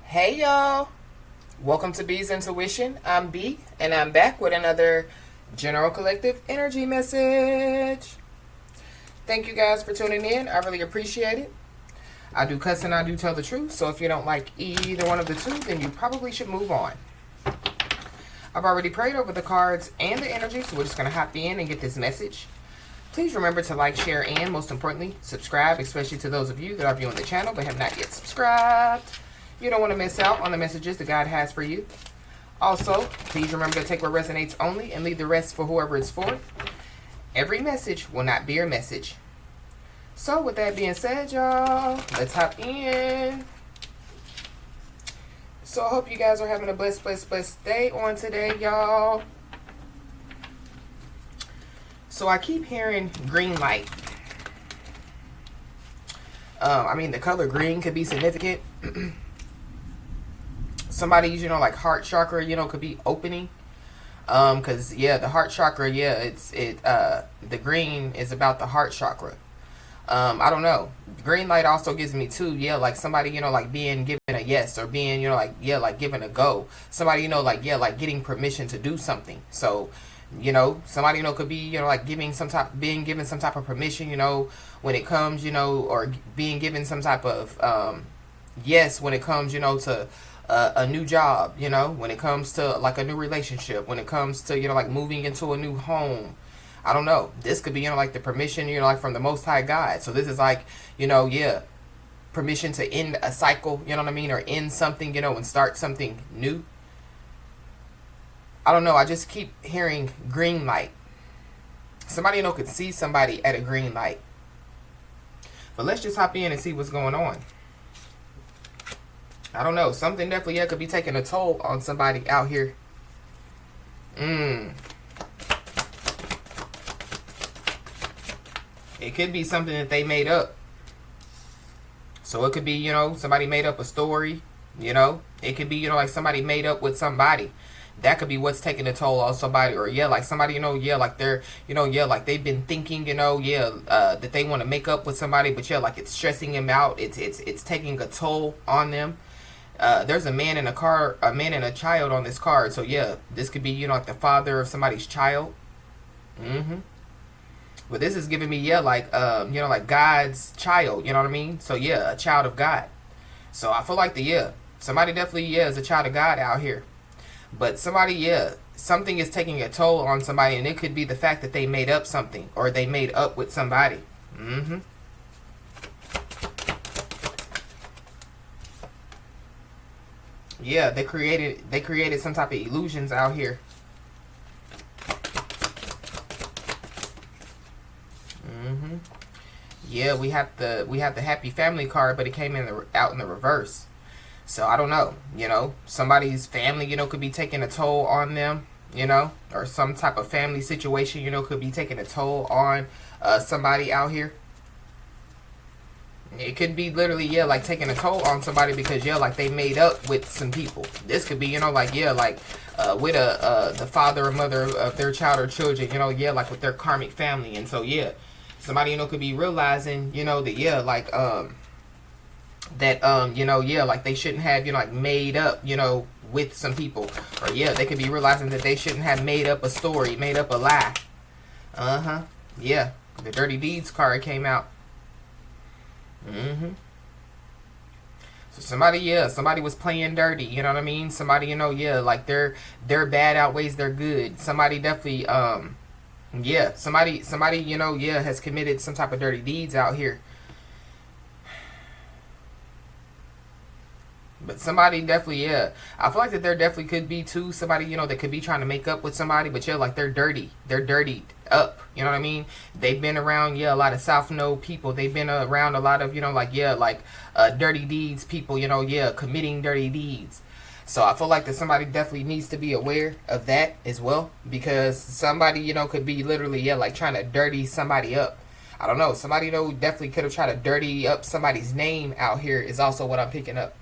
Hey y'all, welcome to B's Intuition. I'm B and I'm back with another general collective energy message. Thank you guys for tuning in. I really appreciate it. I do cuss and I do tell the truth, so if you don't like either one of the two, then you probably should move on. I've already prayed over the cards and the energy, so we're just going to hop in and get this message. Please remember to like, share, and most importantly, subscribe, especially to those of you that are viewing the channel but have not yet subscribed. You don't want to miss out on the messages that God has for you. Also, please remember to take what resonates only and leave the rest for whoever it's for. Every message will not be your message. So with that being said, y'all, let's hop in. So I hope you guys are having a blessed day on today, y'all. So I keep hearing green light. The color green could be significant. Somebody's, like heart chakra, could be opening. Cause the heart chakra, the green is about the heart chakra. I don't know. Green light also gives me too, like somebody, like being given a yes or being, like given a go. Somebody, like getting permission to do something. So, somebody, could be, like being given some type of permission, when it comes, or being given some type of, yes, when it comes, to a new job, when it comes to like a new relationship, when it comes to, like moving into a new home. I don't know. This could be, like the permission, like from the Most High God. So this is like, permission to end a cycle, or end something, and start something new. I don't know. I just keep hearing green light. Somebody, could see somebody at a green light. But let's just hop in and see what's going on. I don't know. Something definitely could be taking a toll on somebody out here. It could be something that they made up. So it could be, somebody made up a story, It could be, like somebody made up with somebody. That could be what's taking a toll on somebody. Or, like somebody, like they're, like they've been thinking, that they want to make up with somebody. But, like it's stressing them out. It's taking a toll on them. There's a man and a child on this card. So, this could be, like the father of somebody's child. But this is giving me, like God's child, you know what I mean? So, a child of God. So, I feel like somebody definitely, is a child of God out here. But somebody, something is taking a toll on somebody. And it could be the fact that they made up something. Or they made up with somebody. Yeah, they created some type of illusions out here. Yeah, we have the happy family card, but it came out in the reverse. So I don't know, somebody's family, could be taking a toll on them, or some type of family situation, could be taking a toll on somebody out here. It could be literally, like taking a toll on somebody because, like they made up with some people. This could be, with the father or mother of their child or children, like with their karmic family. And so, somebody, could be realizing, that, like they shouldn't have, like made up, with some people. Or, they could be realizing that they shouldn't have made up a story, made up a lie. Yeah, the Dirty Deeds card came out. So somebody was playing dirty, you know what I mean? Somebody, like their bad outweighs their good. Somebody definitely, somebody, has committed some type of dirty deeds out here. But somebody definitely, I feel like that there definitely could be too somebody, that could be trying to make up with somebody, but like they're dirty. They're dirtied up. You know what I mean? They've been around, a lot of South Node people. They've been around a lot of, dirty deeds people, committing dirty deeds. So I feel like that somebody definitely needs to be aware of that as well. Because somebody, could be literally, like trying to dirty somebody up. I don't know. Somebody, definitely could have tried to dirty up somebody's name out here is also what I'm picking up.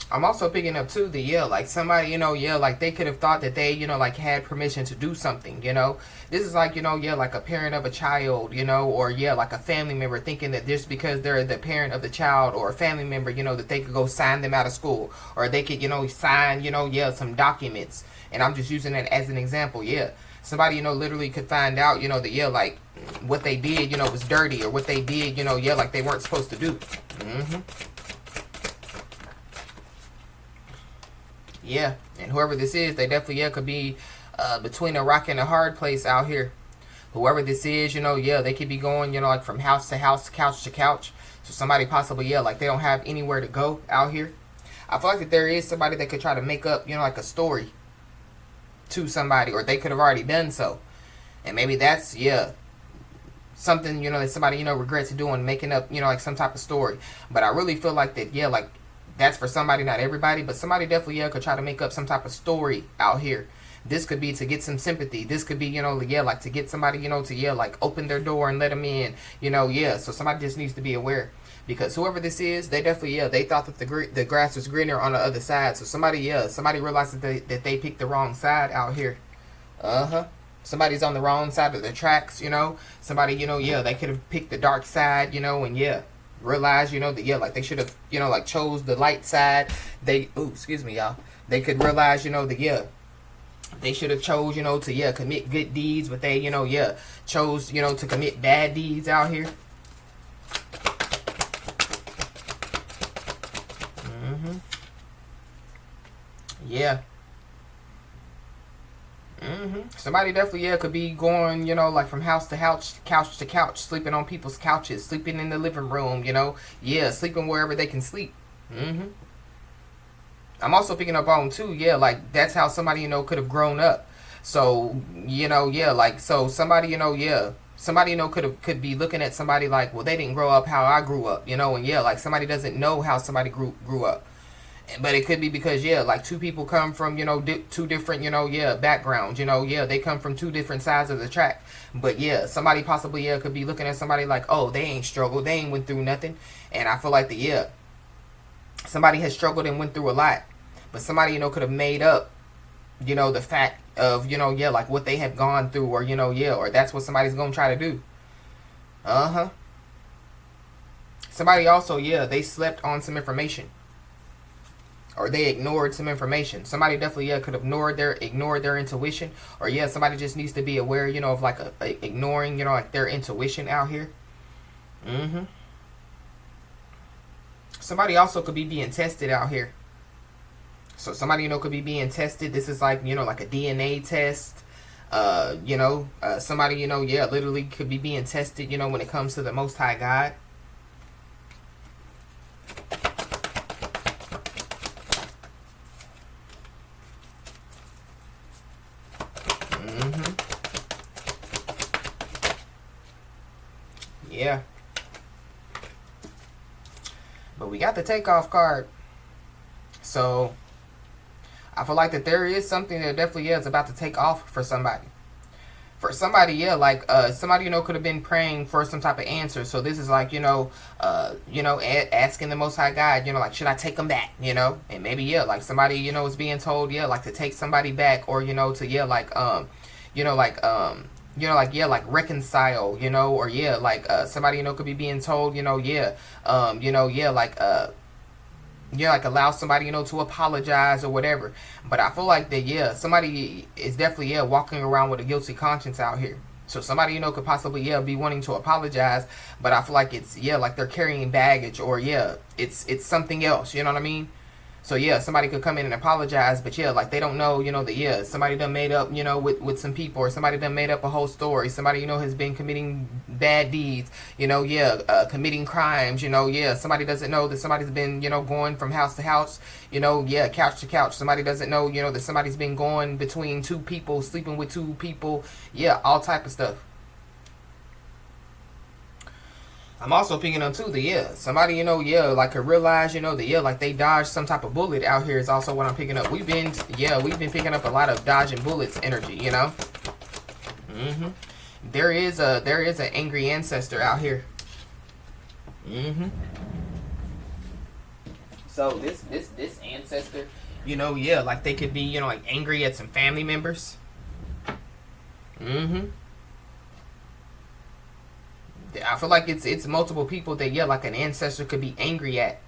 I'm also picking up too the, yeah, like somebody, you know, yeah, like they could have thought that they, you know, like had permission to do something, you know. This is like, you know, yeah, like a parent of a child, you know, or yeah, like a family member thinking that just because they're the parent of the child or a family member, you know, that they could go sign them out of school, or they could, you know, sign, you know, yeah, some documents. And I'm just using it as an example, yeah. Somebody, you know, literally could find out, you know, that, yeah, like what they did, you know, was dirty, or what they did, you know, yeah, like they weren't supposed to do. Mm-hmm. Yeah, and whoever this is, they definitely, yeah, could be between a rock and a hard place out here. Whoever this is, you know, yeah, they could be going, you know, like from house to house, couch to couch. So somebody possibly, yeah, like they don't have anywhere to go out here. I feel like that there is somebody that could try to make up, you know, like a story to somebody, or they could have already done so. And maybe that's, yeah, something, you know, that somebody, you know, regrets doing, making up, you know, like some type of story. But I really feel like that, yeah, like that's for somebody, not everybody, but somebody definitely, yeah, could try to make up some type of story out here. This could be to get some sympathy. This could be, you know, yeah, like to get somebody, you know, to, yeah, like open their door and let them in, you know, yeah. So somebody just needs to be aware, because whoever this is, they definitely, yeah, they thought that the grass was greener on the other side. So somebody, yeah, somebody realized that they picked the wrong side out here. Uh-huh. Somebody's on the wrong side of the tracks, you know. Somebody, you know, yeah, they could have picked the dark side, you know, and yeah, realize, you know, that, yeah, like they should have, you know, like chose the light side. They, ooh, excuse me, y'all. They could realize, you know, that, yeah, they should have chose, you know, to, yeah, commit good deeds, but they, you know, yeah, chose, you know, to commit bad deeds out here. Mm-hmm. Yeah. Somebody definitely, yeah, could be going, you know, like from house to house, couch to couch, sleeping on people's couches, sleeping in the living room, you know, yeah, sleeping wherever they can sleep. I'm also picking up on too, yeah, like that's how somebody, you know, could have grown up. So, you know, yeah, like so somebody, you know, yeah, somebody, you know, could be looking at somebody like, well, they didn't grow up how I grew up, you know, and yeah, like somebody doesn't know how somebody grew up. But it could be because, yeah, like two people come from, you know, two different, you know, yeah, backgrounds, you know, yeah, they come from two different sides of the track. But yeah, somebody possibly, yeah, could be looking at somebody like, oh, they ain't struggled, they ain't went through nothing. And I feel like that, yeah, somebody has struggled and went through a lot. But somebody, you know, could have made up, you know, the fact of, you know, yeah, like what they have gone through, or, you know, yeah, or that's what somebody's gonna try to do. Uh-huh. Somebody also, yeah, they slept on some information, or they ignored some information. Somebody definitely, yeah, could have ignored their intuition, or yeah, somebody just needs to be aware, you know, of like ignoring, you know, like their intuition out here. Somebody also could be being tested out here. So somebody, you know, could be being tested. This is like, you know, like a DNA test. Somebody, you know, yeah, literally could be being tested, you know, when it comes to the Most High God. Yeah. But we got the takeoff card. So I feel like that there is something that definitely is about to take off for somebody. For somebody, yeah, like somebody, you know, could have been praying for some type of answer. So this is like, asking the Most High God, you know, like, should I take them back, you know? And maybe, yeah, like somebody, you know, is being told, yeah, like to take somebody back, or, you know, to, yeah, like, like reconcile, you know, or yeah, like somebody, you know, could be being told, like allow somebody, you know, to apologize or whatever. But I feel like that, yeah, somebody is definitely, yeah, walking around with a guilty conscience out here. So somebody, you know, could possibly, yeah, be wanting to apologize, but I feel like it's, yeah, like they're carrying baggage, or yeah, it's something else, you know what I mean? So yeah, somebody could come in and apologize, but yeah, like they don't know, you know, that, yeah, somebody done made up, you know, with some people, or somebody done made up a whole story. Somebody, you know, has been committing bad deeds, you know, yeah, committing crimes, you know, yeah. Somebody doesn't know that somebody's been, you know, going from house to house, you know, yeah, couch to couch. Somebody doesn't know, you know, that somebody's been going between two people, sleeping with two people, yeah, all type of stuff. I'm also picking up too the, yeah, somebody, you know, yeah, like could realize, you know, that, yeah, like they dodged some type of bullet out here is also what I'm picking up. We've been picking up a lot of dodging bullets energy, you know. There is an angry ancestor out here. So this ancestor, you know, yeah, like they could be, you know, like angry at some family members. I feel like it's multiple people that, yeah, like an ancestor could be angry at.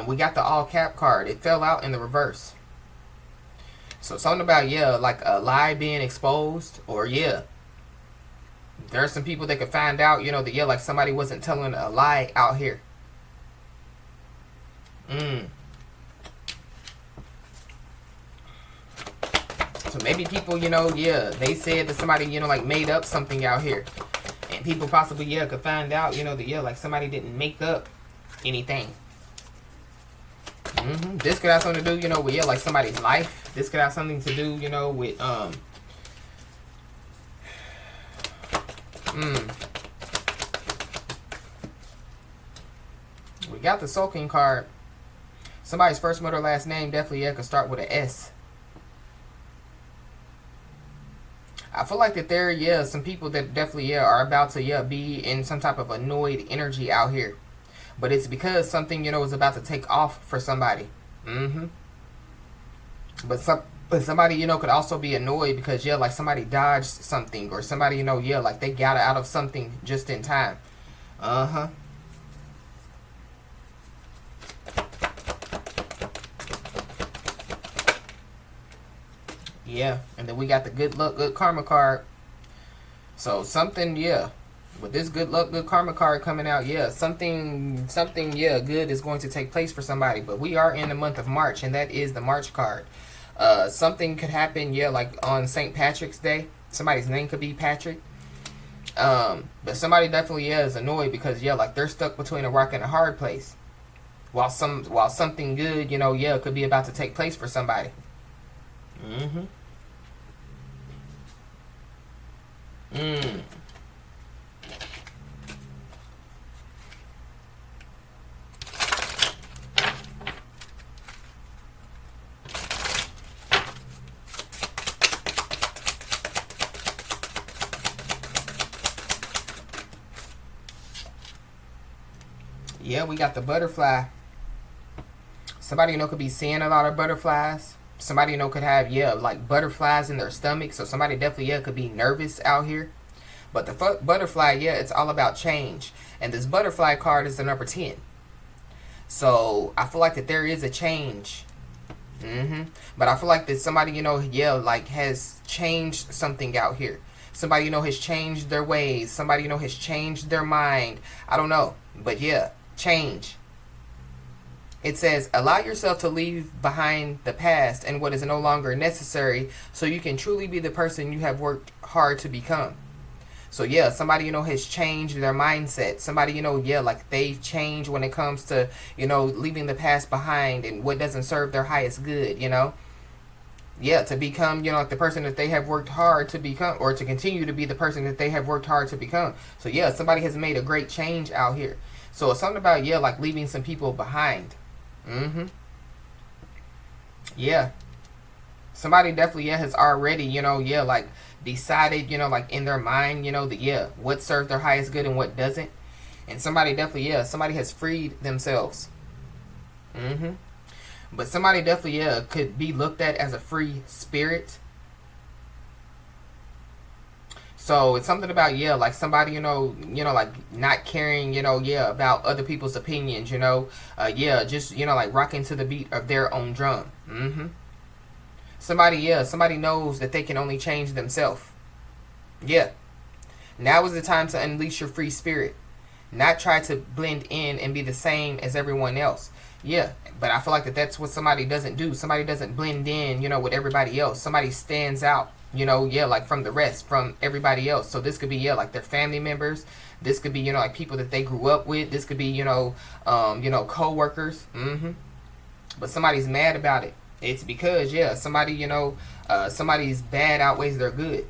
We got the all cap card. It fell out in the reverse. So something about, yeah, like a lie being exposed, or yeah, there are some people that could find out, you know, that, yeah, like somebody wasn't telling a lie out here. So maybe people, you know, yeah, they said that somebody, you know, like made up something out here. And people possibly, yeah, could find out, you know, that, yeah, like somebody didn't make up anything. This could have something to do, you know, with, yeah, like somebody's life. This could have something to do, you know, with, we got the sulking card. Somebody's first, middle, last name definitely, yeah, could start with an S. I feel like that there, yeah, some people that definitely, yeah, are about to, yeah, be in some type of annoyed energy out here. But it's because something, you know, is about to take off for somebody. But somebody, you know, could also be annoyed because, yeah, like somebody dodged something, or somebody, you know, yeah, like they got out of something just in time. Yeah, and then we got the good luck, good karma card. So something, yeah, with this good luck, good karma card coming out, yeah, something, yeah, good is going to take place for somebody. But we are in the month of March, and that is the March card. Something could happen, yeah, like on St. Patrick's Day. Somebody's name could be Patrick. But somebody definitely, yeah, is annoyed because, yeah, like they're stuck between a rock and a hard place. While something good, you know, yeah, could be about to take place for somebody. Yeah, we got the butterfly. Somebody, you know, could be seeing a lot of butterflies. Somebody, you know, could have, yeah, like butterflies in their stomach. So somebody definitely, yeah, could be nervous out here. But the butterfly, yeah, it's all about change. And this butterfly card is the number 10. So I feel like that there is a change. But I feel like that somebody, you know, yeah, like has changed something out here. Somebody, you know, has changed their ways. Somebody, you know, has changed their mind. I don't know. But yeah, change. It says, allow yourself to leave behind the past and what is no longer necessary so you can truly be the person you have worked hard to become. So yeah, somebody, you know, has changed their mindset. Somebody, you know, yeah, like they've changed when it comes to, you know, leaving the past behind and what doesn't serve their highest good, you know. Yeah, to become, you know, like the person that they have worked hard to become, or to continue to be the person that they have worked hard to become. So yeah, somebody has made a great change out here. So it's something about, yeah, like leaving some people behind. Yeah. Somebody definitely, yeah, has already, you know, yeah, like decided, you know, like in their mind, you know, that, yeah, what serves their highest good and what doesn't. And somebody definitely, yeah, somebody has freed themselves. But somebody definitely, yeah, could be looked at as a free spirit. So it's something about, yeah, like somebody, you know, like not caring, you know, yeah, about other people's opinions, you know, yeah, just, you know, like rocking to the beat of their own drum. Somebody, yeah, somebody knows that they can only change themselves. Yeah. Now is the time to unleash your free spirit. Not try to blend in and be the same as everyone else. Yeah, but I feel like that's what somebody doesn't do. Somebody doesn't blend in, you know, with everybody else. Somebody stands out, you know, yeah, like from the rest, from everybody else. So this could be, yeah, like their family members. This could be, you know, like people that they grew up with. This could be, you know, co-workers. But somebody's mad about it. It's because, yeah, somebody, you know, somebody's bad outweighs their good.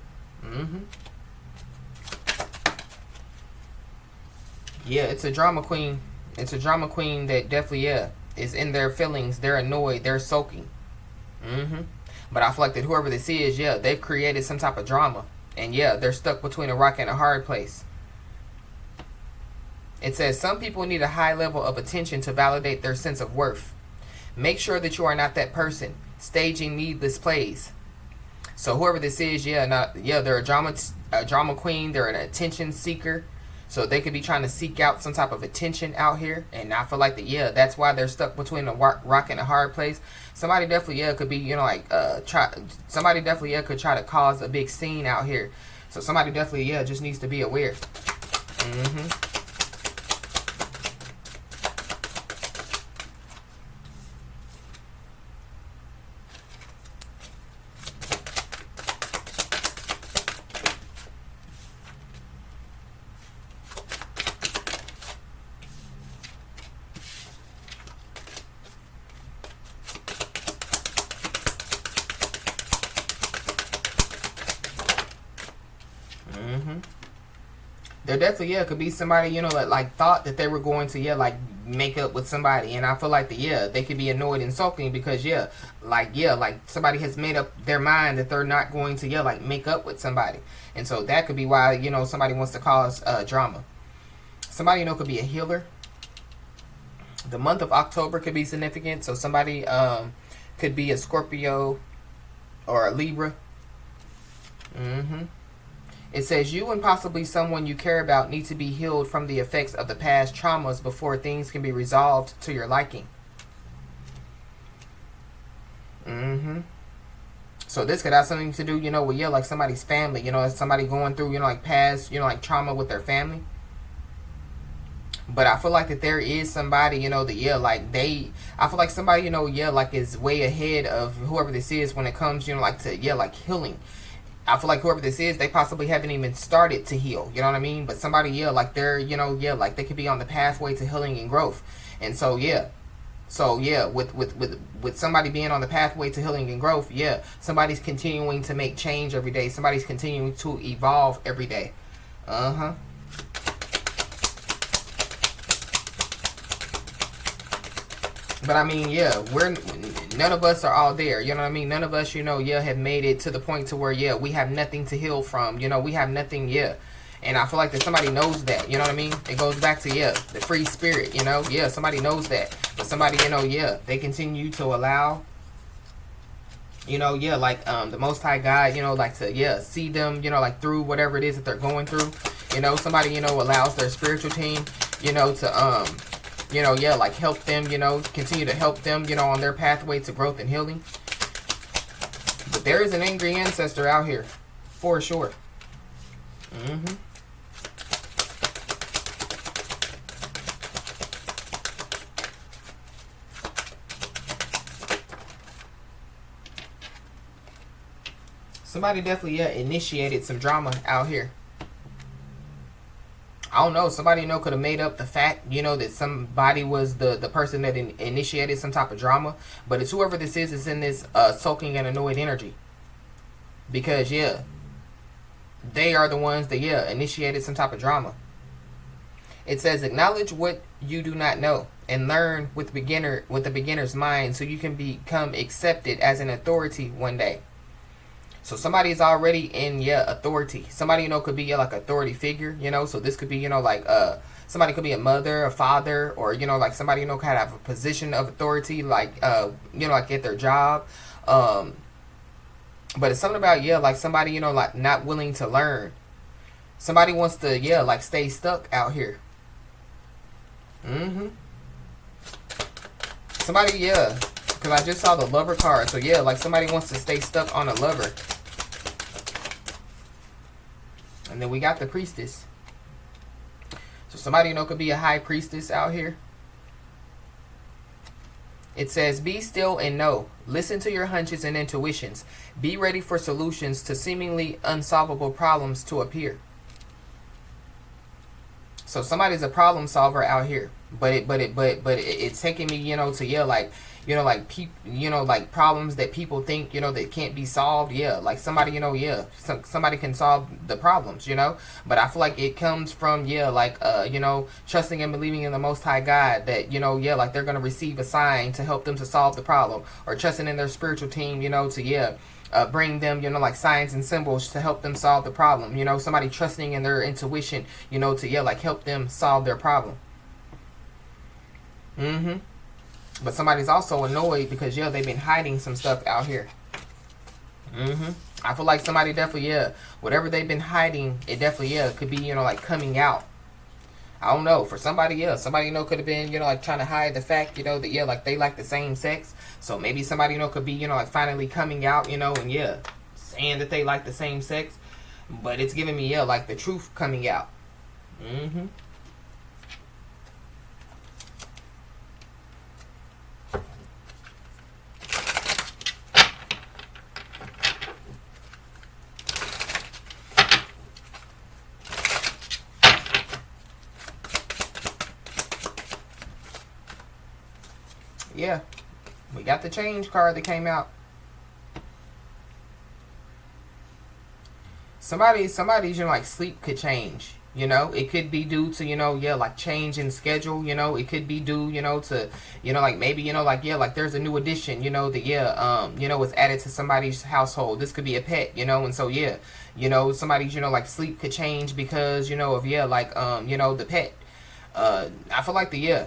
Yeah, it's a drama queen. It's a drama queen that definitely, yeah, is in their feelings. They're annoyed. They're sulking. But I feel like that whoever this is, yeah, they've created some type of drama. And yeah, they're stuck between a rock and a hard place. It says some people need a high level of attention to validate their sense of worth. Make sure that you are not that person staging needless plays. So whoever this is, they're a drama queen. They're an attention seeker. So they could be trying to seek out some type of attention out here, and I feel like that. That's why they're stuck between a rock and a hard place. Somebody definitely, could be, somebody definitely, could try to cause a big scene out here. So somebody definitely, just needs to be aware. There definitely, could be somebody, like thought that they were going to, like make up with somebody. And I feel like they could be annoyed and sulking because, like somebody has made up their mind that they're not going to, like make up with somebody. And so that could be why, somebody wants to cause drama. Somebody, could be a healer. The month of October could be significant. So somebody could be a Scorpio or a Libra. It says you and possibly someone you care about need to be healed from the effects of the past traumas before things can be resolved to your liking. So this could have something to do, with like somebody's family, somebody going through, like past, like trauma with their family. But I feel like that there is somebody, that, I feel like somebody, like is way ahead of whoever this is when it comes, like to, like healing. I feel like whoever this is, they possibly haven't even started to heal. You know what I mean? But somebody, like they're, like they could be on the pathway to healing and growth. And so, with somebody being on the pathway to healing and growth, somebody's continuing to make change every day. Somebody's continuing to evolve every day. But I mean, none of us are all there. You know what I mean? None of us, have made it to the point to where, we have nothing to heal from. We have nothing, And I feel like that somebody knows that. You know what I mean? It goes back to, the free spirit, Somebody knows that. But somebody, they continue to allow, like the Most High God, like to, see them, like through whatever it is that they're going through. Somebody, allows their spiritual team, to, like help them, continue to help them, on their pathway to growth and healing. But there is an angry ancestor out here, for sure. Somebody definitely, initiated some drama out here. I don't know. Somebody, could have made up the fact, that somebody was the person that initiated some type of drama. But it's whoever this is in this sulking and annoyed energy. Because, they are the ones that, initiated some type of drama. It says, acknowledge what you do not know and learn with the beginner's mind so you can become accepted as an authority one day. So somebody is already in authority. Somebody could be like authority figure, So this could be like somebody could be a mother, a father, or like somebody kind of have a position of authority, like like at their job. But it's something about like somebody like not willing to learn. Somebody wants to like stay stuck out here. Somebody because I just saw the lover card. So like somebody wants to stay stuck on a lover. And then we got the priestess. So somebody, could be a high priestess out here. It says, be still and know. Listen to your hunches and intuitions. Be ready for solutions to seemingly unsolvable problems to appear. So somebody's a problem solver out here. But it's taking me, to like like problems that people think, that can't be solved. Like somebody, somebody can solve the problems, But I feel like it comes from, like, trusting and believing in the Most High God that, like they're going to receive a sign to help them to solve the problem. Or trusting in their spiritual team, to, bring them, like signs and symbols to help them solve the problem. Somebody trusting in their intuition, to, like help them solve their problem. But somebody's also annoyed because, yeah, they've been hiding some stuff out here. I feel like somebody definitely, yeah, whatever they've been hiding, it definitely, yeah, could be, you know, like coming out. I don't know. For somebody, yeah, somebody, you know, could have been, you know, like trying to hide the fact, you know, that, yeah, like they like the same sex. So maybe somebody, you know, could be, you know, like finally coming out, you know, and, yeah, saying that they like the same sex. But it's giving me, yeah, like the truth coming out. Yeah, we got the change card that came out. Somebody's, you know, like sleep could change. You know, it could be due to, you know, yeah, like change in schedule. You know, it could be due, you know, to, you know, like maybe, you know, like, yeah, like there's a new addition, you know, that, yeah, you know, was added to somebody's household. This could be a pet, you know, and so, yeah, you know, somebody's, you know, like sleep could change because, you know, of, yeah, like, you know, the pet. I feel like the, yeah,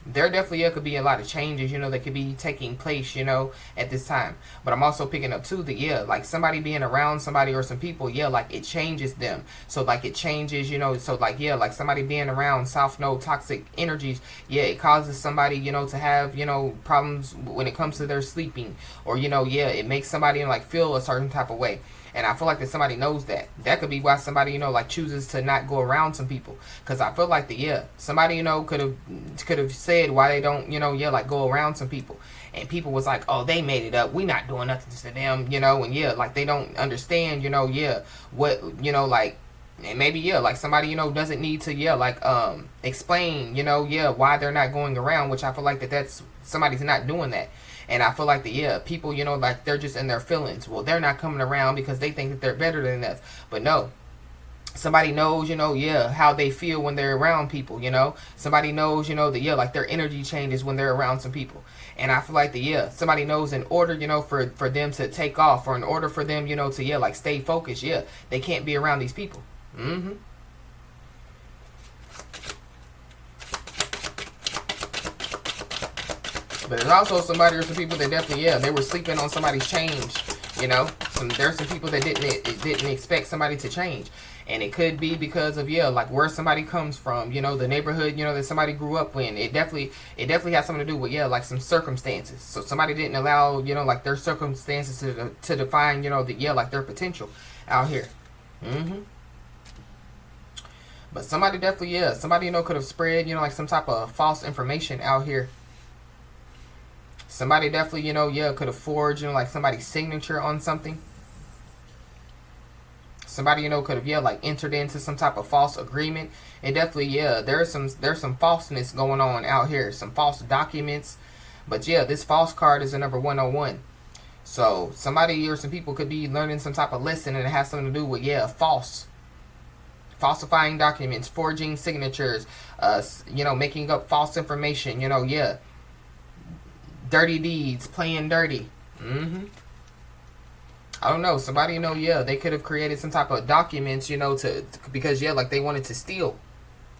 there definitely, yeah, could be a lot of changes, you know, that could be taking place, you know, at this time. But I'm also picking up too that, yeah, like somebody being around somebody or some people, yeah, like it changes them. So like it changes, you know, so like, yeah, like somebody being around South Node toxic energies, yeah, it causes somebody, you know, to have, you know, problems when it comes to their sleeping, or, you know, yeah, it makes somebody, you know, like feel a certain type of way. And I feel like that somebody knows that. That could be why somebody, you know, like chooses to not go around some people. Because I feel like that, yeah, somebody, you know, could have said why they don't, you know, yeah, like go around some people. And people was like, oh, they made it up. We not doing nothing to them, you know. And yeah, like they don't understand, you know, yeah, what, you know, like, and maybe, yeah, like somebody, you know, doesn't need to, yeah, like, explain, you know, yeah, why they're not going around, which I feel like that's, somebody's not doing that. And I feel like the, yeah, people, you know, like they're just in their feelings. Well, they're not coming around because they think that they're better than us. But no, somebody knows, you know, yeah, how they feel when they're around people, you know. Somebody knows, you know, that, yeah, like their energy changes when they're around some people. And I feel like the, yeah, somebody knows in order, you know, for them to take off, or in order for them, you know, to, yeah, like stay focused, yeah, they can't be around these people. But there's also somebody or some people that definitely, yeah, they were sleeping on somebody's change. You know, there's some people that didn't expect somebody to change, and it could be because of, yeah, like where somebody comes from. You know, the neighborhood, you know, that somebody grew up in. It definitely has something to do with, yeah, like some circumstances. So somebody didn't allow, you know, like their circumstances to define, you know, the, yeah, like their potential out here. But somebody definitely, yeah, somebody, you know, could have spread, you know, like some type of false information out here. Somebody definitely, you know, yeah, could have forged, you know, like somebody's signature on something. Somebody, you know, could have, yeah, like entered into some type of false agreement. And definitely, yeah, there's some falseness going on out here. Some false documents. But yeah, this false card is a number 101. So somebody or some people could be learning some type of lesson, and it has something to do with, yeah, falsifying documents, forging signatures, you know, making up false information, you know, yeah. Dirty deeds, playing dirty. I don't know. Somebody, you know, yeah, they could have created some type of documents, you know, because, yeah, like they wanted to steal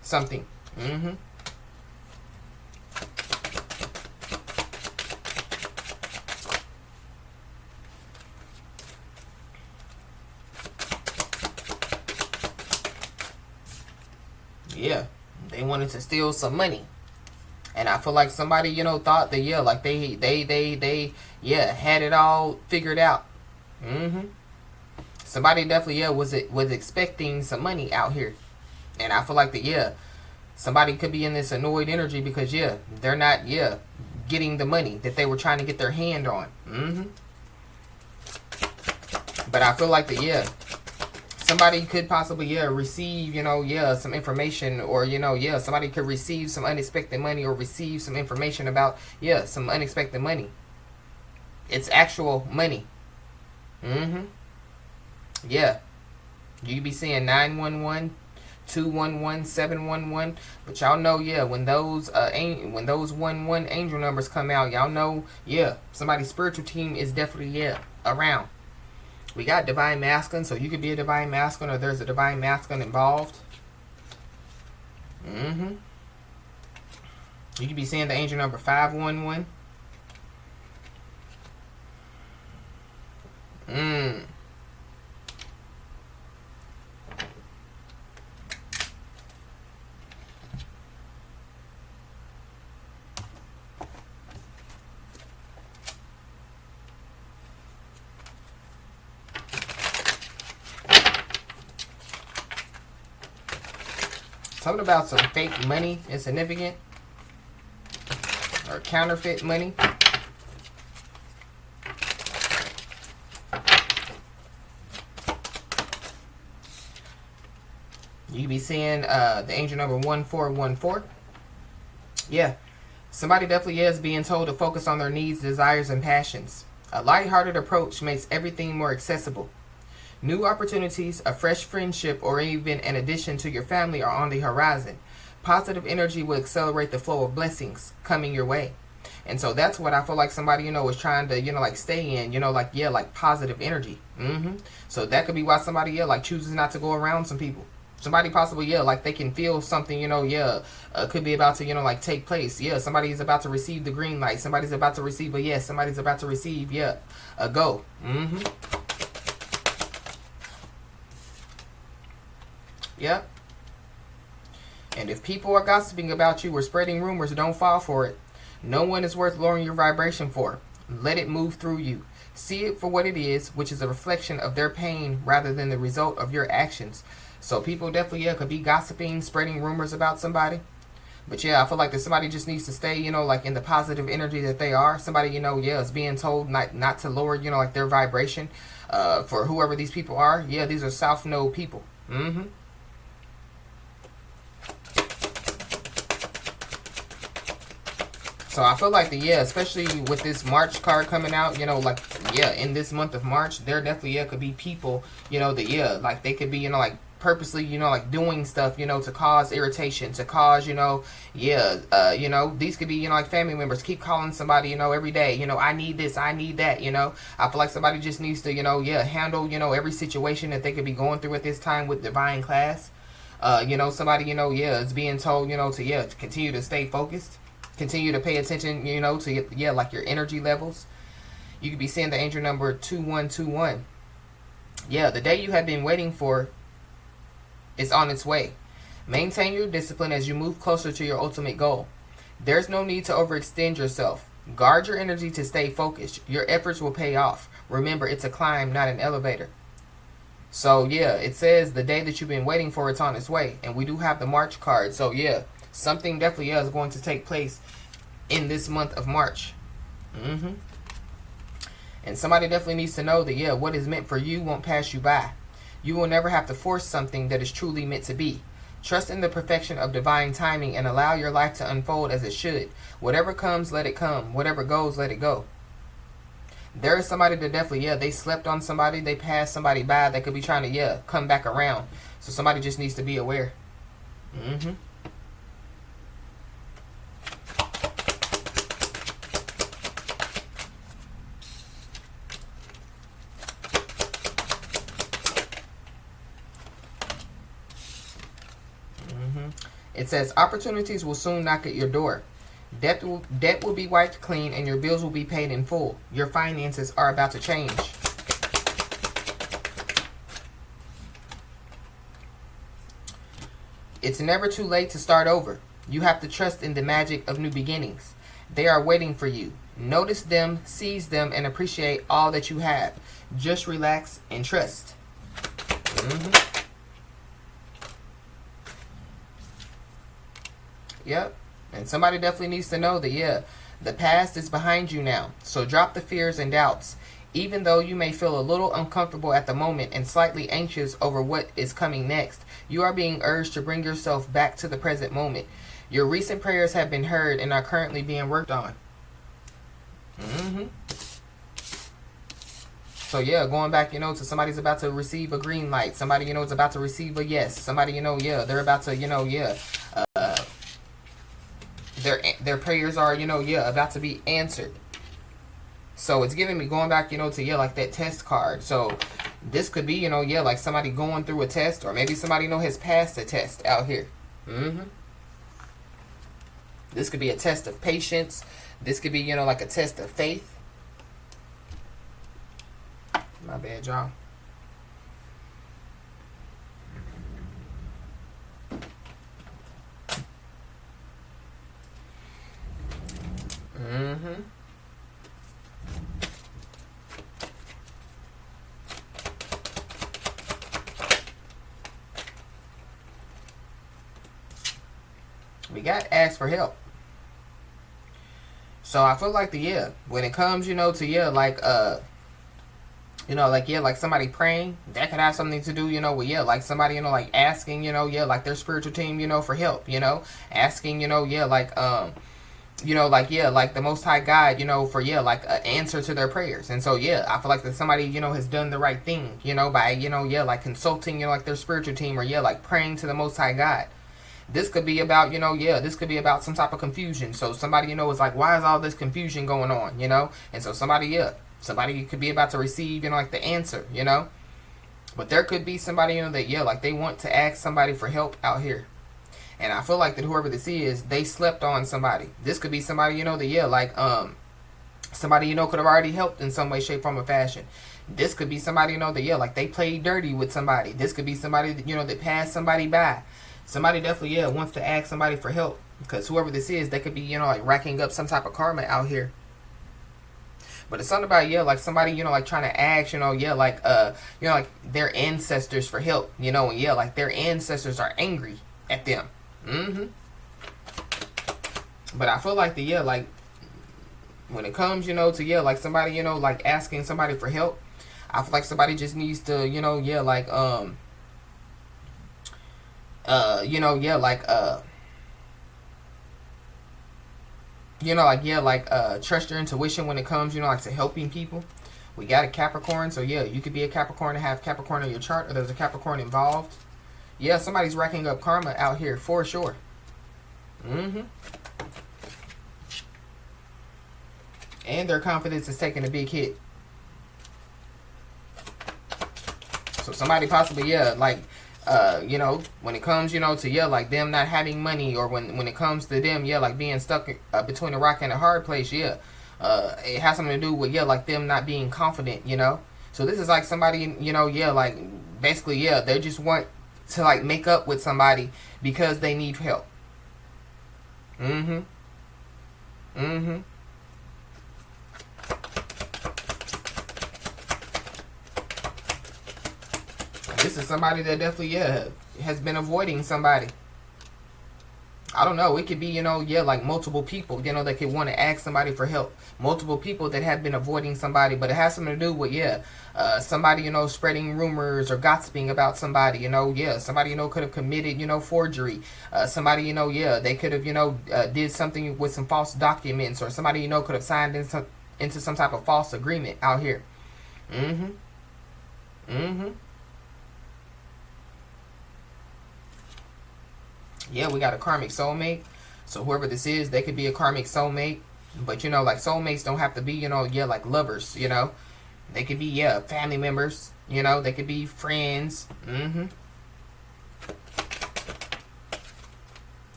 something. Yeah, they wanted to steal some money. And I feel like somebody, you know, thought that, yeah, like they yeah, had it all figured out. Somebody definitely, yeah, was expecting some money out here. And I feel like that, yeah, somebody could be in this annoyed energy because, yeah, they're not, yeah, getting the money that they were trying to get their hand on. But I feel like that, yeah, somebody could possibly, yeah, receive, you know, yeah, some information, or, you know, yeah, somebody could receive some unexpected money, or receive some information about, yeah, some unexpected money. It's actual money. Yeah. You could be seeing 911, 211, 711, but y'all know, yeah, when those 11 angel numbers come out, y'all know, yeah, somebody's spiritual team is definitely, yeah, around. We got divine masculine, so you could be a divine masculine, or there's a divine masculine involved. You could be seeing the angel number 511. Something about some fake money is significant. Or counterfeit money. You be seeing the angel number 1414. Yeah. Somebody definitely is being told to focus on their needs, desires, and passions. A lighthearted approach makes everything more accessible. New opportunities, a fresh friendship, or even an addition to your family are on the horizon. Positive energy will accelerate the flow of blessings coming your way. And so that's what I feel like somebody, is trying to, like stay in, like positive energy. So that could be why somebody, chooses not to go around some people. Somebody possibly, like they can feel something, could be about to, like take place. Yeah, somebody's about to receive the green light. Somebody's about to receive a yes. Somebody's about to receive, a go. Yep. And if people are gossiping about you or spreading rumors, don't fall for it. No one is worth lowering your vibration for. Let it move through you. See it for what it is, which is a reflection of their pain rather than the result of your actions. So people definitely, could be gossiping, spreading rumors about somebody. But I feel like that somebody just needs to stay, like in the positive energy that they are. Somebody, is being told not to lower, like their vibration for whoever these people are. Yeah, these are South Node people. So I feel like especially with this March card coming out, in this month of March, there definitely, could be people, that, like they could be, like purposely, like doing stuff, to cause irritation, to cause, these could be, like family members keep calling somebody, every day, I need this, I need that, I feel like somebody just needs to, handle, every situation that they could be going through at this time with divine class. Somebody, is being told, to continue to stay focused. Continue to pay attention, to, like your energy levels. You could be seeing the angel number 2121. Yeah, the day you have been waiting for is on its way. Maintain your discipline as you move closer to your ultimate goal. There's no need to overextend yourself. Guard your energy to stay focused. Your efforts will pay off. Remember, it's a climb, not an elevator. So, it says the day that you've been waiting for, it's on its way. And we do have the March card. So, something definitely is going to take place in this month of March. And somebody definitely needs to know that, what is meant for you won't pass you by. You will never have to force something that is truly meant to be. Trust in the perfection of divine timing and allow your life to unfold as it should. Whatever comes, let it come. Whatever goes, let it go. There is somebody that definitely, they slept on somebody. They passed somebody by that could be trying to, come back around. So somebody just needs to be aware. It says, opportunities will soon knock at your door. Debt will be wiped clean and your bills will be paid in full. Your finances are about to change. It's never too late to start over. You have to trust in the magic of new beginnings. They are waiting for you. Notice them, seize them, and appreciate all that you have. Just relax and trust. Yep. And somebody definitely needs to know that, the past is behind you now. So drop the fears and doubts. Even though you may feel a little uncomfortable at the moment and slightly anxious over what is coming next, you are being urged to bring yourself back to the present moment. Your recent prayers have been heard and are currently being worked on. So going back, to somebody's about to receive a green light. Somebody, is about to receive a yes. Somebody, they're about to, their prayers are, about to be answered. So it's giving me going back, to like that test card. So this could be, like somebody going through a test, or maybe somebody has passed a test out here. This could be a test of patience. This could be, you know, like a test of faith. My bad, y'all. We got asked for help. So I feel like when it comes, you know, to like you know, like like somebody praying, that could have something to do, you know, with like somebody, you know, like asking, you know, like their spiritual team, you know, for help, you know, asking, you know, like you know, like like the Most High God, you know, for like an answer to their prayers. And so I feel like that somebody, you know, has done the right thing, you know, by, you know, like consulting, you know, like their spiritual team, or like praying to the Most High God. This could be about, you know, this could be about some type of confusion. So somebody, you know, is like, why is all this confusion going on, you know? And so somebody could be about to receive, you know, like the answer, you know? But there could be somebody, you know, that, like they want to ask somebody for help out here. And I feel like that whoever this is, they slept on somebody. This could be somebody, you know, that, like, somebody, you know, could have already helped in some way, shape, form, or fashion. This could be somebody, you know, that, like they played dirty with somebody. This could be somebody that, you know, that passed somebody by. Somebody definitely, wants to ask somebody for help. Because whoever this is, they could be, you know, like racking up some type of karma out here. But it's something about, like somebody, you know, like trying to ask, you know, like, you know, like their ancestors for help, you know, and like their ancestors are angry at them. But I feel like like when it comes, you know, to, like somebody, you know, like asking somebody for help, I feel like somebody just needs to, you know, like, you know, like, you know, like, trust your intuition when it comes, you know, like to helping people. We got a Capricorn, so you could be a Capricorn and have Capricorn on your chart, or there's a Capricorn involved. Somebody's racking up karma out here for sure. And their confidence is taking a big hit. So somebody possibly, like, you know, when it comes, you know, to, like them not having money, or when it comes to them, like being stuck between a rock and a hard place, it has something to do with, like them not being confident, you know. So this is like somebody, you know, like basically, they just want to like make up with somebody because they need help. This is somebody that definitely, has been avoiding somebody. I don't know. It could be, you know, like multiple people, you know, that could want to ask somebody for help. Multiple people that have been avoiding somebody, but it has something to do with, somebody, you know, spreading rumors or gossiping about somebody, you know, somebody, you know, could have committed, you know, forgery. Somebody, you know, they could have, you know, did something with some false documents, or somebody, you know, could have signed into some type of false agreement out here. We got a karmic soulmate. So whoever this is, they could be a karmic soulmate. But, you know, like soulmates don't have to be, you know, like lovers, you know. They could be, family members, you know. They could be friends.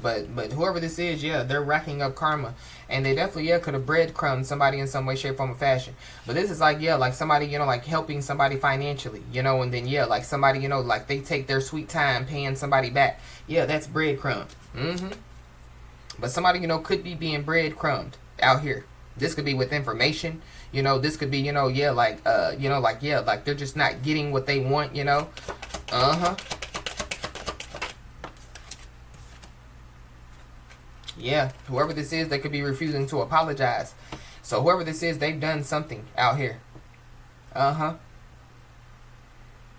But whoever this is, they're racking up karma. And they definitely, could have breadcrumbed somebody in some way, shape, form, or fashion. But this is like, like somebody, you know, like helping somebody financially, you know. And then, like somebody, you know, like they take their sweet time paying somebody back. That's breadcrumb. But somebody, you know, could be being breadcrumbed out here. This could be with information. You know, this could be, you know, like, you know, like, like they're just not getting what they want, you know. Whoever this is, they could be refusing to apologize. So whoever this is, they've done something out here.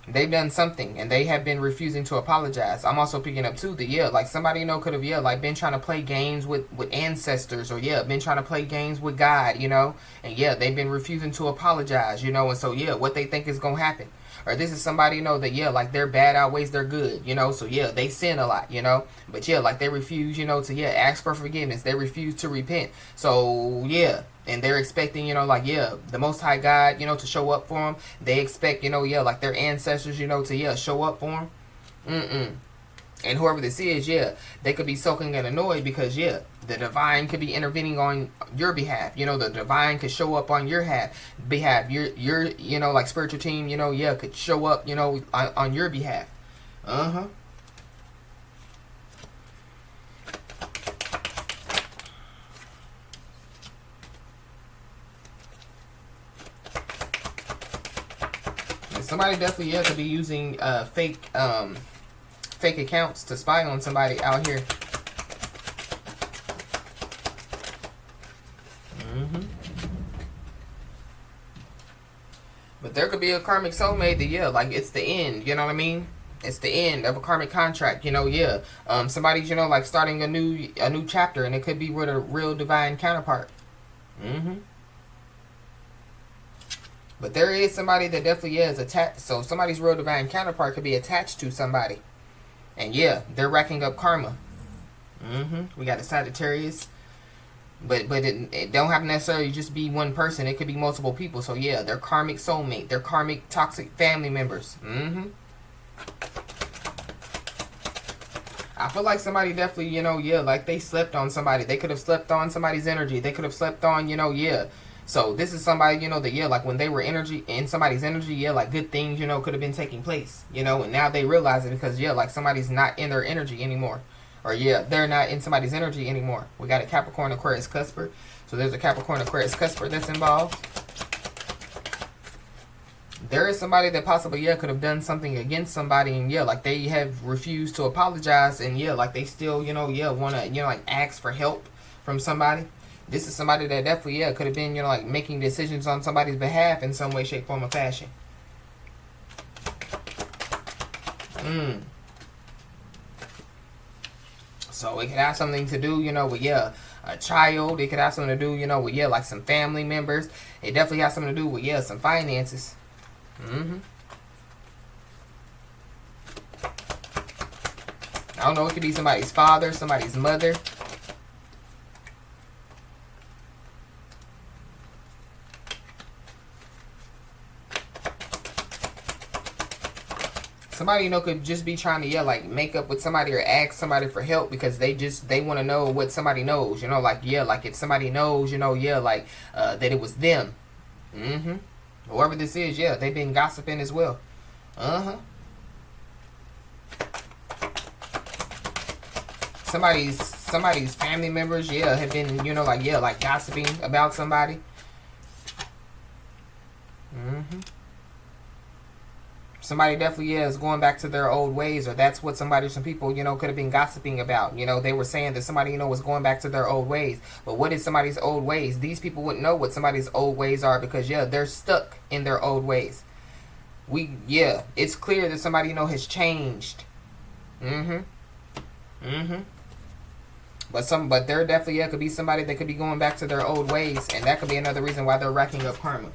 They've done something, and they have been refusing to apologize. I'm also picking up too that like somebody, you know, could have like been trying to play games with ancestors, or been trying to play games with God, you know, and they've been refusing to apologize, you know. And so what they think is gonna happen. Or this is somebody, you know, that, like their bad outweighs their good, you know. So, they sin a lot, you know. But, like they refuse, you know, to, ask for forgiveness. They refuse to repent. So, and they're expecting, you know, like, the Most High God, you know, to show up for them. They expect, you know, like their ancestors, you know, to, show up for them. And whoever this is, yeah, they could be sulking and annoyed because, yeah, the divine could be intervening on your behalf. You know, the divine could show up on your behalf. Your, you know, like spiritual team, you know, yeah, could show up, you know, on your behalf. Uh-huh. And somebody definitely, yeah, could be using fake accounts to spy on somebody out here. But there could be a karmic soulmate that, yeah, like it's the end, you know what I mean? It's the end of a karmic contract, you know, yeah. Somebody's, you know, like starting a new chapter, and it could be with a real divine counterpart. But there is somebody that definitely, yeah, is attached. So somebody's real divine counterpart could be attached to somebody. And yeah, they're racking up karma. We got a Sagittarius. But it don't have to necessarily just be one person. It could be multiple people. So yeah, they're karmic soulmate. They're karmic toxic family members. I feel like somebody definitely, you know, yeah, like they slept on somebody. They could have slept on somebody's energy. They could have slept on, you know, yeah. So this is somebody, you know, that, yeah, like when they were in somebody's energy, yeah, like good things, you know, could have been taking place, you know, and now they realize it because, yeah, like somebody's not in their energy anymore. Or, yeah, they're not in somebody's energy anymore. We got a Capricorn, Aquarius, Cusper. So there's a Capricorn, Aquarius, Cusper that's involved. There is somebody that possibly, yeah, could have done something against somebody. And, yeah, like they have refused to apologize. And, yeah, like they still, you know, yeah, want to, you know, like ask for help from somebody. This is somebody that definitely, yeah, could have been, you know, like making decisions on somebody's behalf in some way, shape, form, or fashion. So it could have something to do, you know, with, yeah, a child. It could have something to do, you know, with, yeah, like some family members. It definitely has something to do with, yeah, some finances. I don't know, it could be somebody's father, somebody's mother. Somebody, you know, could just be trying to, yeah, like make up with somebody or ask somebody for help because they want to know what somebody knows, you know, like, yeah, like if somebody knows, you know, yeah, like that it was them. Whoever this is, yeah, they've been gossiping as well. Somebody's family members, yeah, have been, you know, like, yeah, like gossiping about somebody. Somebody definitely, yeah, is going back to their old ways, or that's what some people, you know, could have been gossiping about. You know, they were saying that somebody, you know, was going back to their old ways. But what is somebody's old ways? These people wouldn't know what somebody's old ways are because, yeah, they're stuck in their old ways. Yeah, it's clear that somebody, you know, has changed. But there definitely, yeah, could be somebody that could be going back to their old ways, and that could be another reason why they're racking up karma.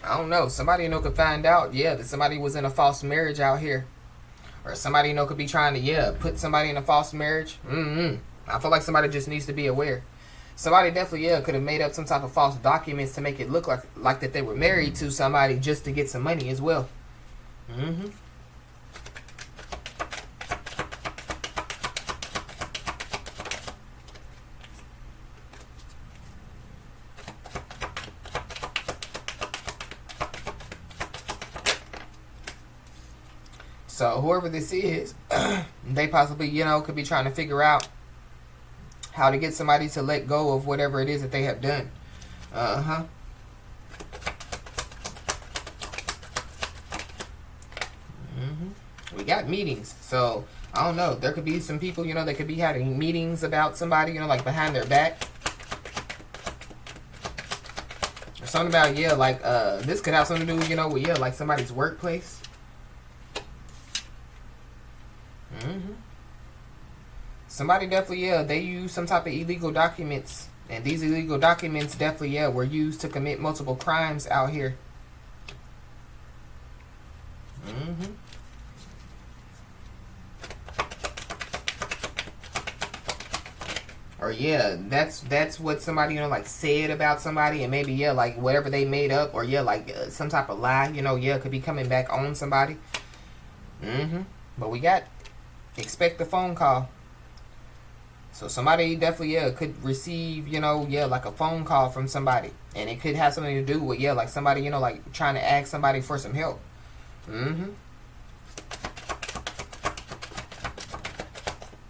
I don't know. Somebody, you know, could find out, yeah, that somebody was in a false marriage out here. Or somebody, you know, could be trying to, yeah, put somebody in a false marriage. I feel like somebody just needs to be aware. Somebody definitely, yeah, could have made up some type of false documents to make it look like that they were married to somebody just to get some money as well. So whoever this is, they possibly, you know, could be trying to figure out how to get somebody to let go of whatever it is that they have done. We got meetings. So, I don't know. There could be some people, you know, that could be having meetings about somebody, you know, like behind their back. Or something about, yeah, like, this could have something to do, you know, with, yeah, like somebody's workplace. Somebody definitely, yeah, they use some type of illegal documents. And these illegal documents definitely, yeah, were used to commit multiple crimes out here. Or yeah, that's what somebody, you know, like said about somebody, and maybe yeah, like whatever they made up, or yeah, like some type of lie, you know, yeah, could be coming back on somebody. But we got expect the phone call. So somebody definitely, yeah, could receive, you know, yeah, like a phone call from somebody, and it could have something to do with, yeah, like somebody, you know, like trying to ask somebody for some help.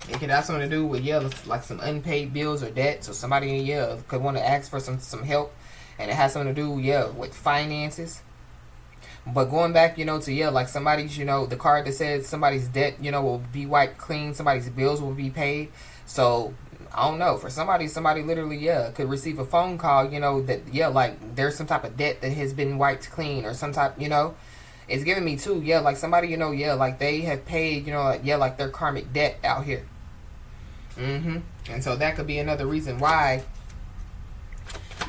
It could have something to do with, yeah, like some unpaid bills or debt. So somebody, yeah, could want to ask for some help, and it has something to do, yeah, with finances. But going back, you know, to yeah, like somebody's, you know, the card that says somebody's debt, you know, will be wiped clean, somebody's bills will be paid. So I don't know. For somebody literally, yeah, could receive a phone call, you know, that yeah, like there's some type of debt that has been wiped clean, or some type, you know. It's giving me too, yeah, like somebody, you know, yeah, like they have paid, you know, like, yeah, like their karmic debt out here. And so that could be another reason why,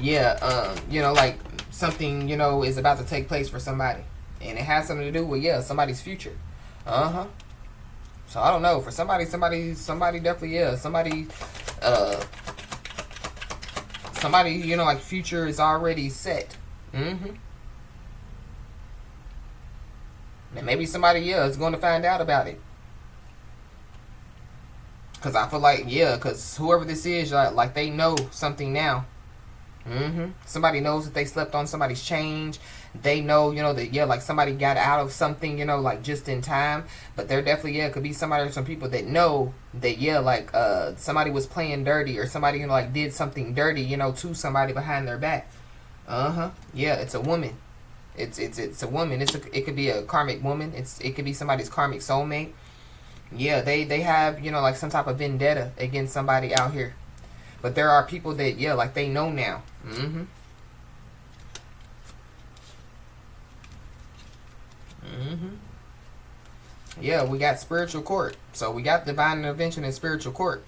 yeah, you know, like something, you know, is about to take place for somebody, and it has something to do with, yeah, somebody's future. So I don't know, for somebody definitely, yeah, somebody, you know, like future is already set. And maybe somebody, yeah, is going to find out about it. Because I feel like, yeah, because whoever this is, like they know something now. Somebody knows that they slept on somebody's change. They know, you know, that, yeah, like somebody got out of something, you know, like just in time. But there definitely, yeah, could be somebody or some people that know that, yeah, like somebody was playing dirty, or somebody, you know, like did something dirty, you know, to somebody behind their back. Yeah, it's a woman. It's a woman. It could be a karmic woman. It could be somebody's karmic soulmate. Yeah, they have, you know, like some type of vendetta against somebody out here. But there are people that, yeah, like they know now. Yeah, we got spiritual court. So we got divine intervention in spiritual court.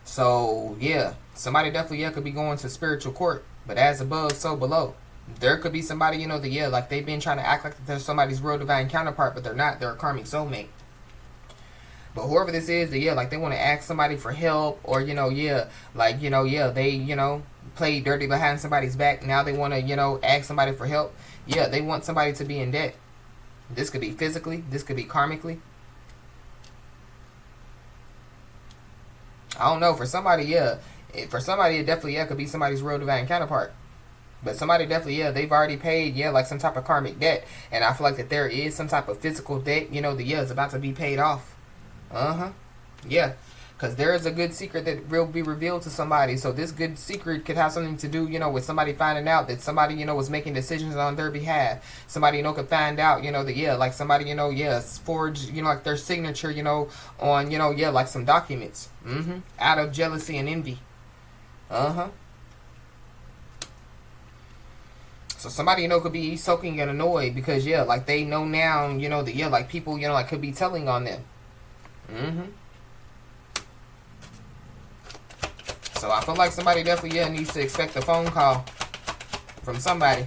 So yeah, somebody definitely, yeah, could be going to spiritual court. But as above, so below. There could be somebody, you know, that, yeah, like they've been trying to act like they're somebody's real divine counterpart, but they're not. They're a karmic soulmate. But whoever this is, that, yeah, like they want to ask somebody for help, or, you know, yeah, like, you know, yeah, they, you know, played dirty behind somebody's back. Now they want to, you know, ask somebody for help. Yeah, they want somebody to be in debt. This could be physically. This could be karmically. I don't know. For somebody, yeah. For somebody, it definitely, yeah, could be somebody's real divine counterpart. But somebody definitely, yeah, they've already paid, yeah, like some type of karmic debt. And I feel like that there is some type of physical debt, you know, that, yeah, is about to be paid off. Yeah. Because there is a good secret that will be revealed to somebody. So this good secret could have something to do, you know, with somebody finding out that somebody, you know, was making decisions on their behalf. Somebody, you know, could find out, you know, that, yeah, like somebody, you know, yeah, forged, you know, like their signature, you know, on, you know, yeah, like some documents. Out of jealousy and envy. So somebody, you know, could be soaking and annoyed because, yeah, like they know now, you know, that, yeah, like people, you know, like could be telling on them. So I feel like somebody definitely, yeah, needs to expect a phone call from somebody.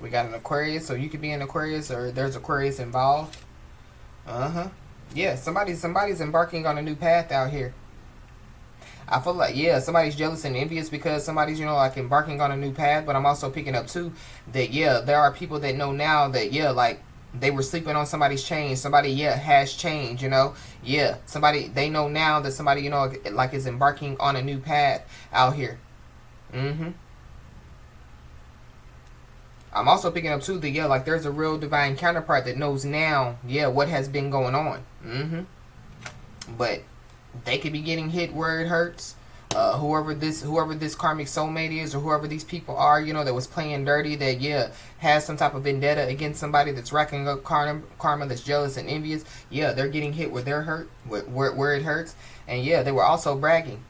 We got an Aquarius, so you could be an Aquarius, or there's Aquarius involved. Yeah, somebody's embarking on a new path out here. I feel like, yeah, somebody's jealous and envious because somebody's, you know, like embarking on a new path. But I'm also picking up too that, yeah, there are people that know now that, yeah, like they were sleeping on somebody's change. Somebody, yeah, has change, you know. Yeah, somebody, they know now that somebody, you know, like is embarking on a new path out here. I'm also picking up too that, yeah, like there's a real divine counterpart that knows now, yeah, what has been going on. But they could be getting hit where it hurts. Whoever this karmic soulmate is, or whoever these people are, you know, that was playing dirty, that, yeah, has some type of vendetta against somebody, that's racking up karma, that's jealous and envious. Yeah, they're getting hit where they're hurt, where it hurts. And yeah, they were also bragging.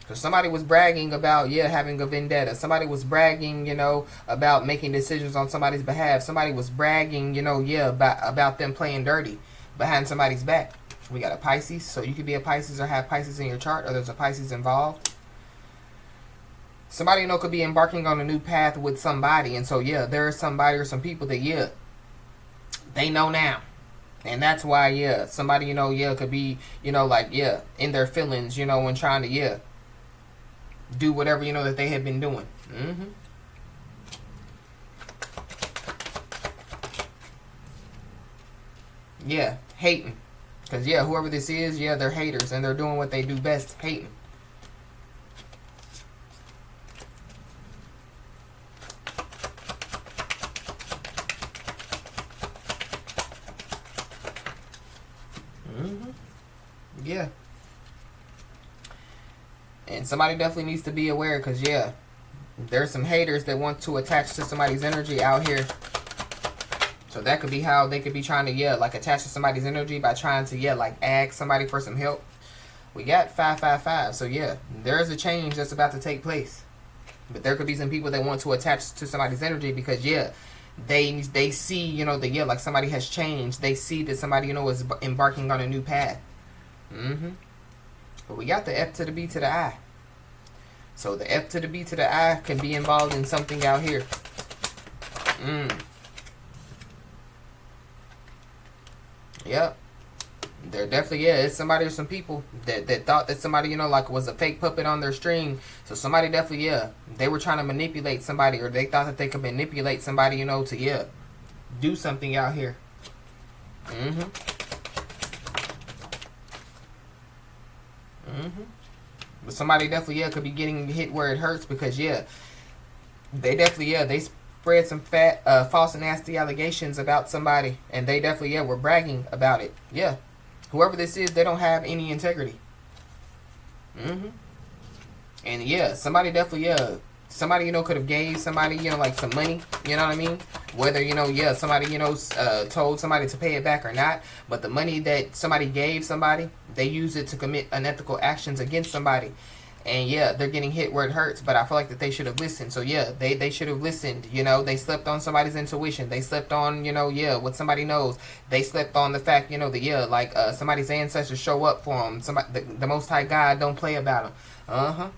Because somebody was bragging about, yeah, having a vendetta. Somebody was bragging, you know, about making decisions on somebody's behalf. Somebody was bragging, you know, yeah, about them playing dirty behind somebody's back. We got a Pisces, so you could be a Pisces or have Pisces in your chart, or there's a Pisces involved. Somebody, you know, could be embarking on a new path with somebody. And so, yeah, there is somebody or some people that, yeah, they know now. And that's why, yeah, somebody, you know, yeah, could be, you know, like, yeah, in their feelings, you know, and trying to, yeah, do whatever, you know, that they have been doing. Yeah, hating. Because, yeah, whoever this is, yeah, they're haters. And they're doing what they do best, hating. Yeah. And somebody definitely needs to be aware, because, yeah, there's some haters that want to attach to somebody's energy out here. So that could be how they could be trying to, yeah, like attach to somebody's energy by trying to, yeah, like ask somebody for some help. We got 555. So, yeah, there's a change that's about to take place. But there could be some people that want to attach to somebody's energy because, yeah, they see, you know, that, yeah, like somebody has changed. They see that somebody, you know, is embarking on a new path. But we got the F to the B to the I. So the F to the B to the I can be involved in something out here. Yep. There definitely, yeah, it's somebody or some people that thought that somebody, you know, like was a fake puppet on their string. So somebody definitely, yeah, they were trying to manipulate somebody, or they thought that they could manipulate somebody, you know, to, yeah, do something out here. But somebody definitely, yeah, could be getting hit where it hurts because, yeah, they definitely, yeah, they spread some false and nasty allegations about somebody, and they definitely, yeah, were bragging about it. Yeah. Whoever this is, they don't have any integrity. And, yeah, somebody definitely, yeah, somebody, you know, could have gave somebody, you know, like some money, you know what I mean? Whether, you know, yeah, somebody, you know, told somebody to pay it back or not, but the money that somebody gave somebody, they use it to commit unethical actions against somebody. And, yeah, they're getting hit where it hurts, but I feel like that they should have listened. So, yeah, they should have listened, you know. They slept on somebody's intuition. They slept on, you know, yeah, what somebody knows. They slept on the fact, you know, that, yeah, like somebody's ancestors show up for them. Somebody, the Most High God don't play about them.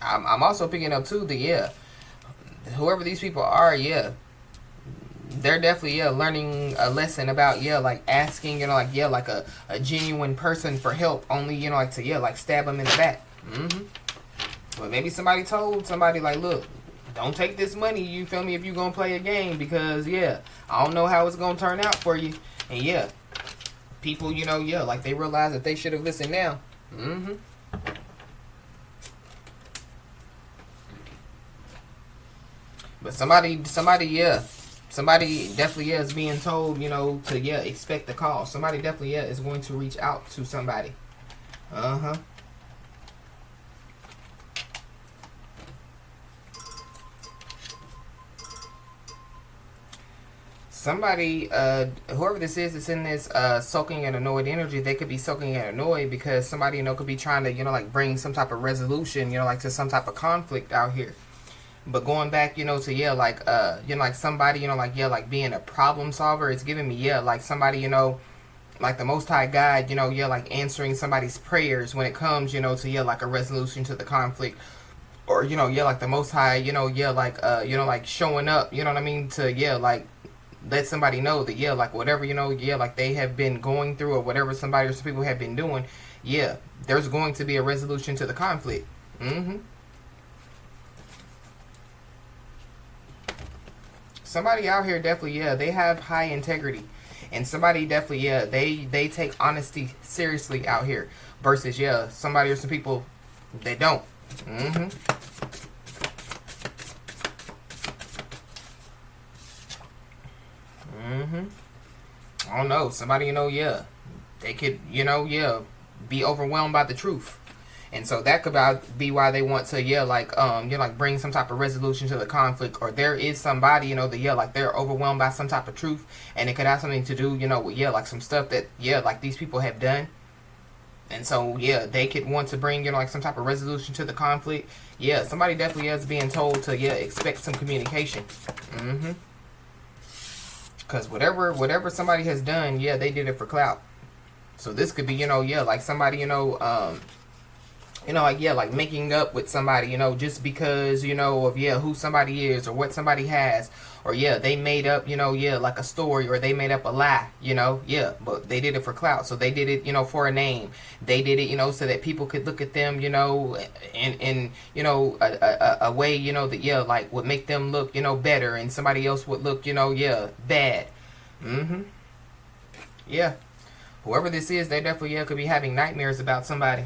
I'm also picking up too the, yeah, whoever these people are, yeah, they're definitely, yeah, learning a lesson about, yeah, like asking, you know, like, yeah, like a genuine person for help, only, you know, like to, yeah, like stab them in the back. But maybe somebody told somebody like, look, don't take this money, you feel me, if you're gonna play a game, because, yeah, I don't know how it's gonna turn out for you. And, yeah, people, you know, yeah, like they realize that they should have listened now. But somebody, yeah, somebody definitely, yeah, is being told, you know, to, yeah, expect the call. Somebody definitely, yeah, is going to reach out to somebody. Somebody, whoever this is that's in this soaking and annoyed energy, they could be soaking and annoyed because somebody, you know, could be trying to, you know, like bring some type of resolution, you know, like to some type of conflict out here. But going back, you know, to, yeah, like, you know, like somebody, you know, like, yeah, like being a problem solver, it's giving me, yeah, like somebody, you know, like the Most High God, you know, yeah, like answering somebody's prayers when it comes, you know, to, yeah, like a resolution to the conflict. Or, you know, yeah, like the Most High, you know, yeah, like, you know, like showing up, you know what I mean, to, yeah, like let somebody know that, yeah, like whatever, you know, yeah, like they have been going through or whatever somebody or some people have been doing, yeah, there's going to be a resolution to the conflict. Somebody out here definitely, yeah, they have high integrity. And somebody definitely, yeah, they take honesty seriously out here. Versus, yeah, somebody or some people, they don't. I don't know. Somebody, you know, yeah, they could, you know, yeah, be overwhelmed by the truth. And so that could be why they want to, like bring some type of resolution to the conflict. Or there is somebody, that, like they're overwhelmed by some type of truth, and it could have something to do, with, like some stuff that, like these people have done. And so, they could want to bring, like some type of resolution to the conflict. Somebody definitely is being told to, expect some communication. Because whatever somebody has done, they did it for clout. So this could be, like somebody, like making up with somebody, just because, of, who somebody is or what somebody has. Or, they made up, like a story, or they made up a lie, but they did it for clout. So they did it, for a name. They did it, so that people could look at them, in a way, that, like would make them look, better, and somebody else would look, bad. Whoever this is, they definitely, could be having nightmares about somebody.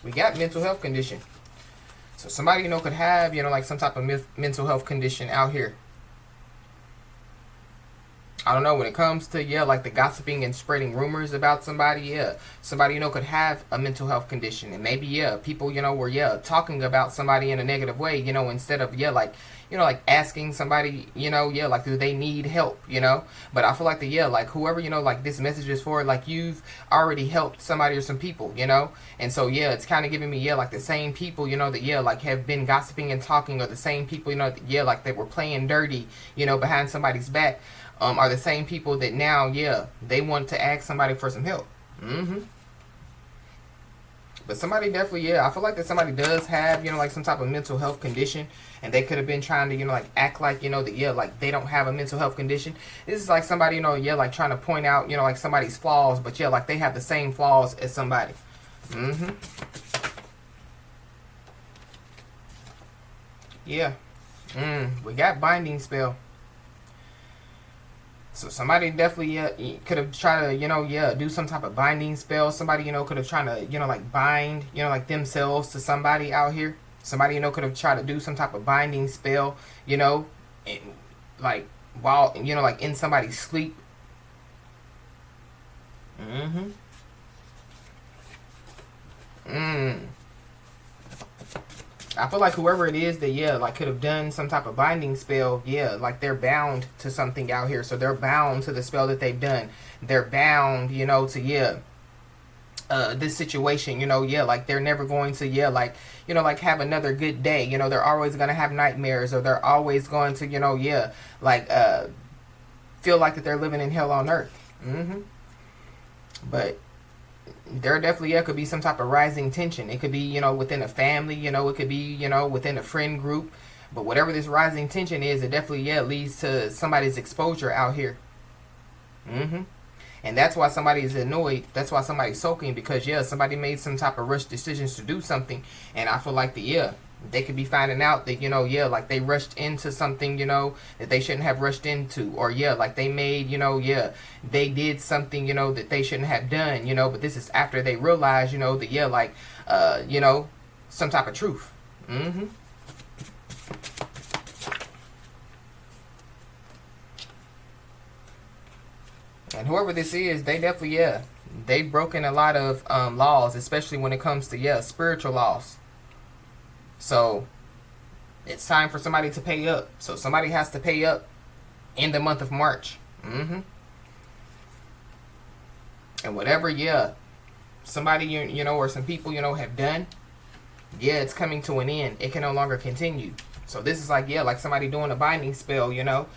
We got mental health condition. So somebody, could have, like some type of mental health condition out here. I don't know, when it comes to, like the gossiping and spreading rumors about somebody, somebody, could have a mental health condition. And maybe, people, were, talking about somebody in a negative way, instead of, like asking somebody, like, do they need help, But I feel like like whoever, like this message is for, like you've already helped somebody or some people, And so, it's kind of giving me, like the same people, that, like have been gossiping and talking, or the same people, that, like they were playing dirty, behind somebody's back. Are the same people that now, they want to ask somebody for some help. But somebody definitely, I feel like that somebody does have, like some type of mental health condition, and they could have been trying to, like act like, that, like they don't have a mental health condition. This is like somebody, like trying to point out, like somebody's flaws, but like they have the same flaws as somebody. We got binding spell. So somebody definitely could have tried to, do some type of binding spell. Somebody, could have tried to, like bind, like themselves to somebody out here. Somebody, could have tried to do some type of binding spell, and, like while, like in somebody's sleep. I feel like whoever it is that, like could have done some type of binding spell, like they're bound to something out here. So they're bound to the spell that they've done. They're bound, to, this situation, like they're never going to, like, like have another good day. They're always going to have nightmares, or they're always going to, like, feel like that they're living in hell on earth. But there definitely could be some type of rising tension. It could be, within a family, it could be, within a friend group. But whatever this rising tension is, it definitely, leads to somebody's exposure out here. And that's why somebody is annoyed. That's why somebody's sulking, because, somebody made some type of rush decisions to do something. And I feel like they could be finding out that, like they rushed into something, that they shouldn't have rushed into. Or, like they made, they did something, that they shouldn't have done, but this is after they realize, that, like, some type of truth. And whoever this is, they definitely, they've broken a lot of laws, especially when it comes to, spiritual laws. So it's time for somebody to pay up. So somebody has to pay up in the month of March. And whatever, somebody, or some people, have done, it's coming to an end. It can no longer continue. So this is like, like somebody doing a binding spell, and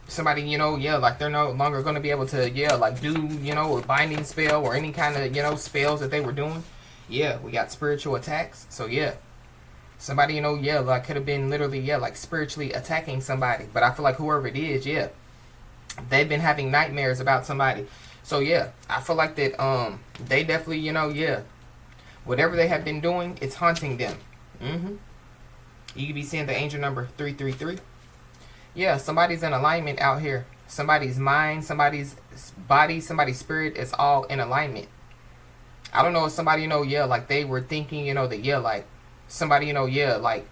somebody, like they're no longer going to be able to, like do, a binding spell or any kind of, spells that they were doing. We got spiritual attacks. So, somebody, like could have been literally, like spiritually attacking somebody. But I feel like whoever it is, they've been having nightmares about somebody. So, I feel like that they definitely, whatever they have been doing, it's haunting them. You could be seeing the angel number 333. Somebody's in alignment out here. Somebody's mind, somebody's body, somebody's spirit is all in alignment. I don't know if somebody, like they were thinking, that, like somebody, like,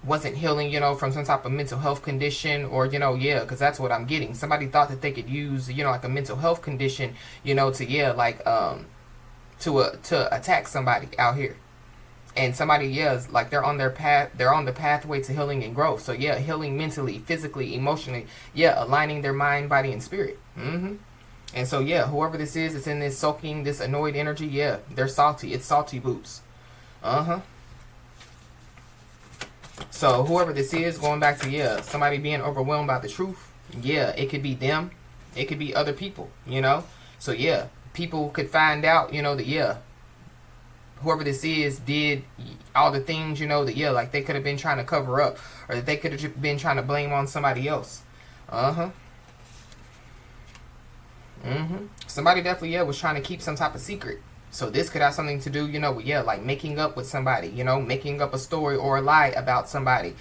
wasn't healing, you know, from some type of mental health condition, or, you know, yeah, because that's what I'm getting. Somebody thought that they could use, you know, like a mental health condition, you know, to, yeah, like, to attack somebody out here. And somebody, yeah, is like they're on their path, they're on the pathway to healing and growth. So yeah, healing mentally, physically, emotionally, yeah, aligning their mind, body, and spirit. And so yeah, whoever this is, it's in this soaking, this annoyed energy, yeah, they're salty. It's salty boots. So whoever this is, going back to, yeah, somebody being overwhelmed by the truth, yeah, it could be them, it could be other people, you know. So yeah, people could find out, you know, that, yeah, whoever this is did all the things, you know, that, yeah, like they could have been trying to cover up, or that they could have been trying to blame on somebody else. Somebody definitely, yeah, was trying to keep some type of secret. So this could have something to do, you know, with, yeah, like making up with somebody, you know, making up a story or a lie about somebody.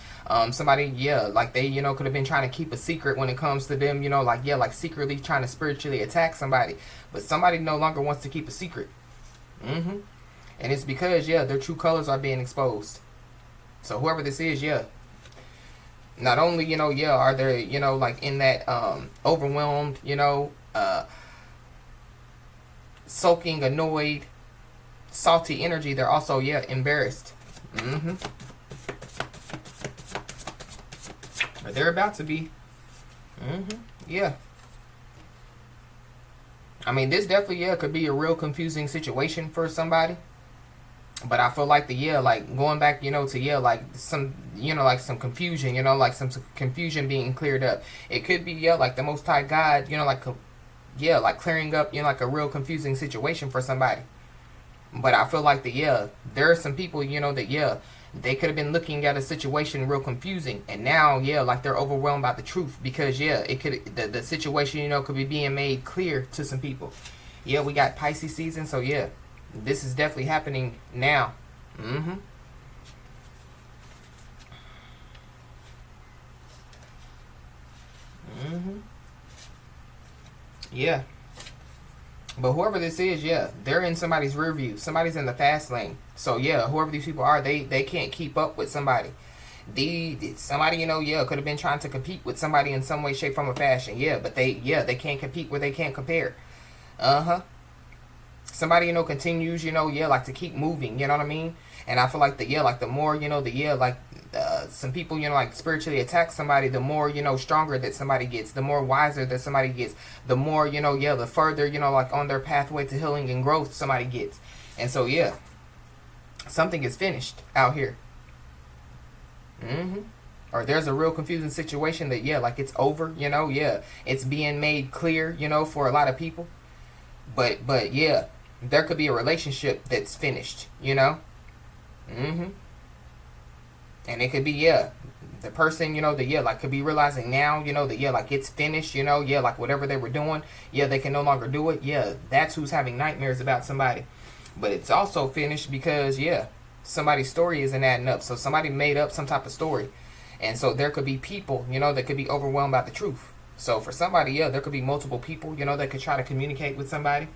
Somebody, yeah, like they, you know, could have been trying to keep a secret when it comes to them, you know, like, yeah, like secretly trying to spiritually attack somebody. But somebody no longer wants to keep a secret. And it's because, yeah, their true colors are being exposed. So whoever this is, yeah, not only, you know, yeah, are they, you know, like in that overwhelmed, you know, soaking, annoyed, salty energy, they're also, yeah, embarrassed. Or they're about to be. Yeah. I mean, this definitely, yeah, could be a real confusing situation for somebody. But I feel like the, yeah, like going back, you know, to, yeah, like some, you know, like some confusion, you know, like some confusion being cleared up. It could be, yeah, like the Most High God, you know, like, yeah, like clearing up, you know, like a real confusing situation for somebody. But I feel like the, yeah, there are some people, you know, that, yeah, they could have been looking at a situation real confusing, and now, yeah, like they're overwhelmed by the truth, because, yeah, it could, the situation, you know, could be being made clear to some people. Yeah, we got Pisces season, so yeah, this is definitely happening now. Yeah. But whoever this is, yeah, they're in somebody's rear view. Somebody's in the fast lane. So yeah, whoever these people are, they can't keep up with somebody. Somebody, you know, yeah, could have been trying to compete with somebody in some way, shape, form, or fashion. Yeah, but they can't compete where they can't compare. Somebody, you know, continues, you know, yeah, like to keep moving, you know what I mean? And I feel like the, yeah, like the more, you know, the, yeah, like some people, you know, like spiritually attack somebody, the more, you know, stronger that somebody gets, the more wiser that somebody gets, the more, you know, yeah, the further, you know, like on their pathway to healing and growth somebody gets. And so, yeah, something is finished out here. Or there's a real confusing situation that, yeah, like it's over, you know, yeah, it's being made clear, you know, for a lot of people. But yeah, there could be a relationship that's finished, you know. And it could be, yeah, the person, you know, that, yeah, like could be realizing now, you know, that, yeah, like it's finished, you know, yeah, like whatever they were doing, yeah, they can no longer do it. Yeah, that's who's having nightmares about somebody. But it's also finished because, yeah, somebody's story isn't adding up. So somebody made up some type of story. And so there could be people, you know, that could be overwhelmed by the truth. So for somebody, yeah, there could be multiple people, you know, that could try to communicate with somebody.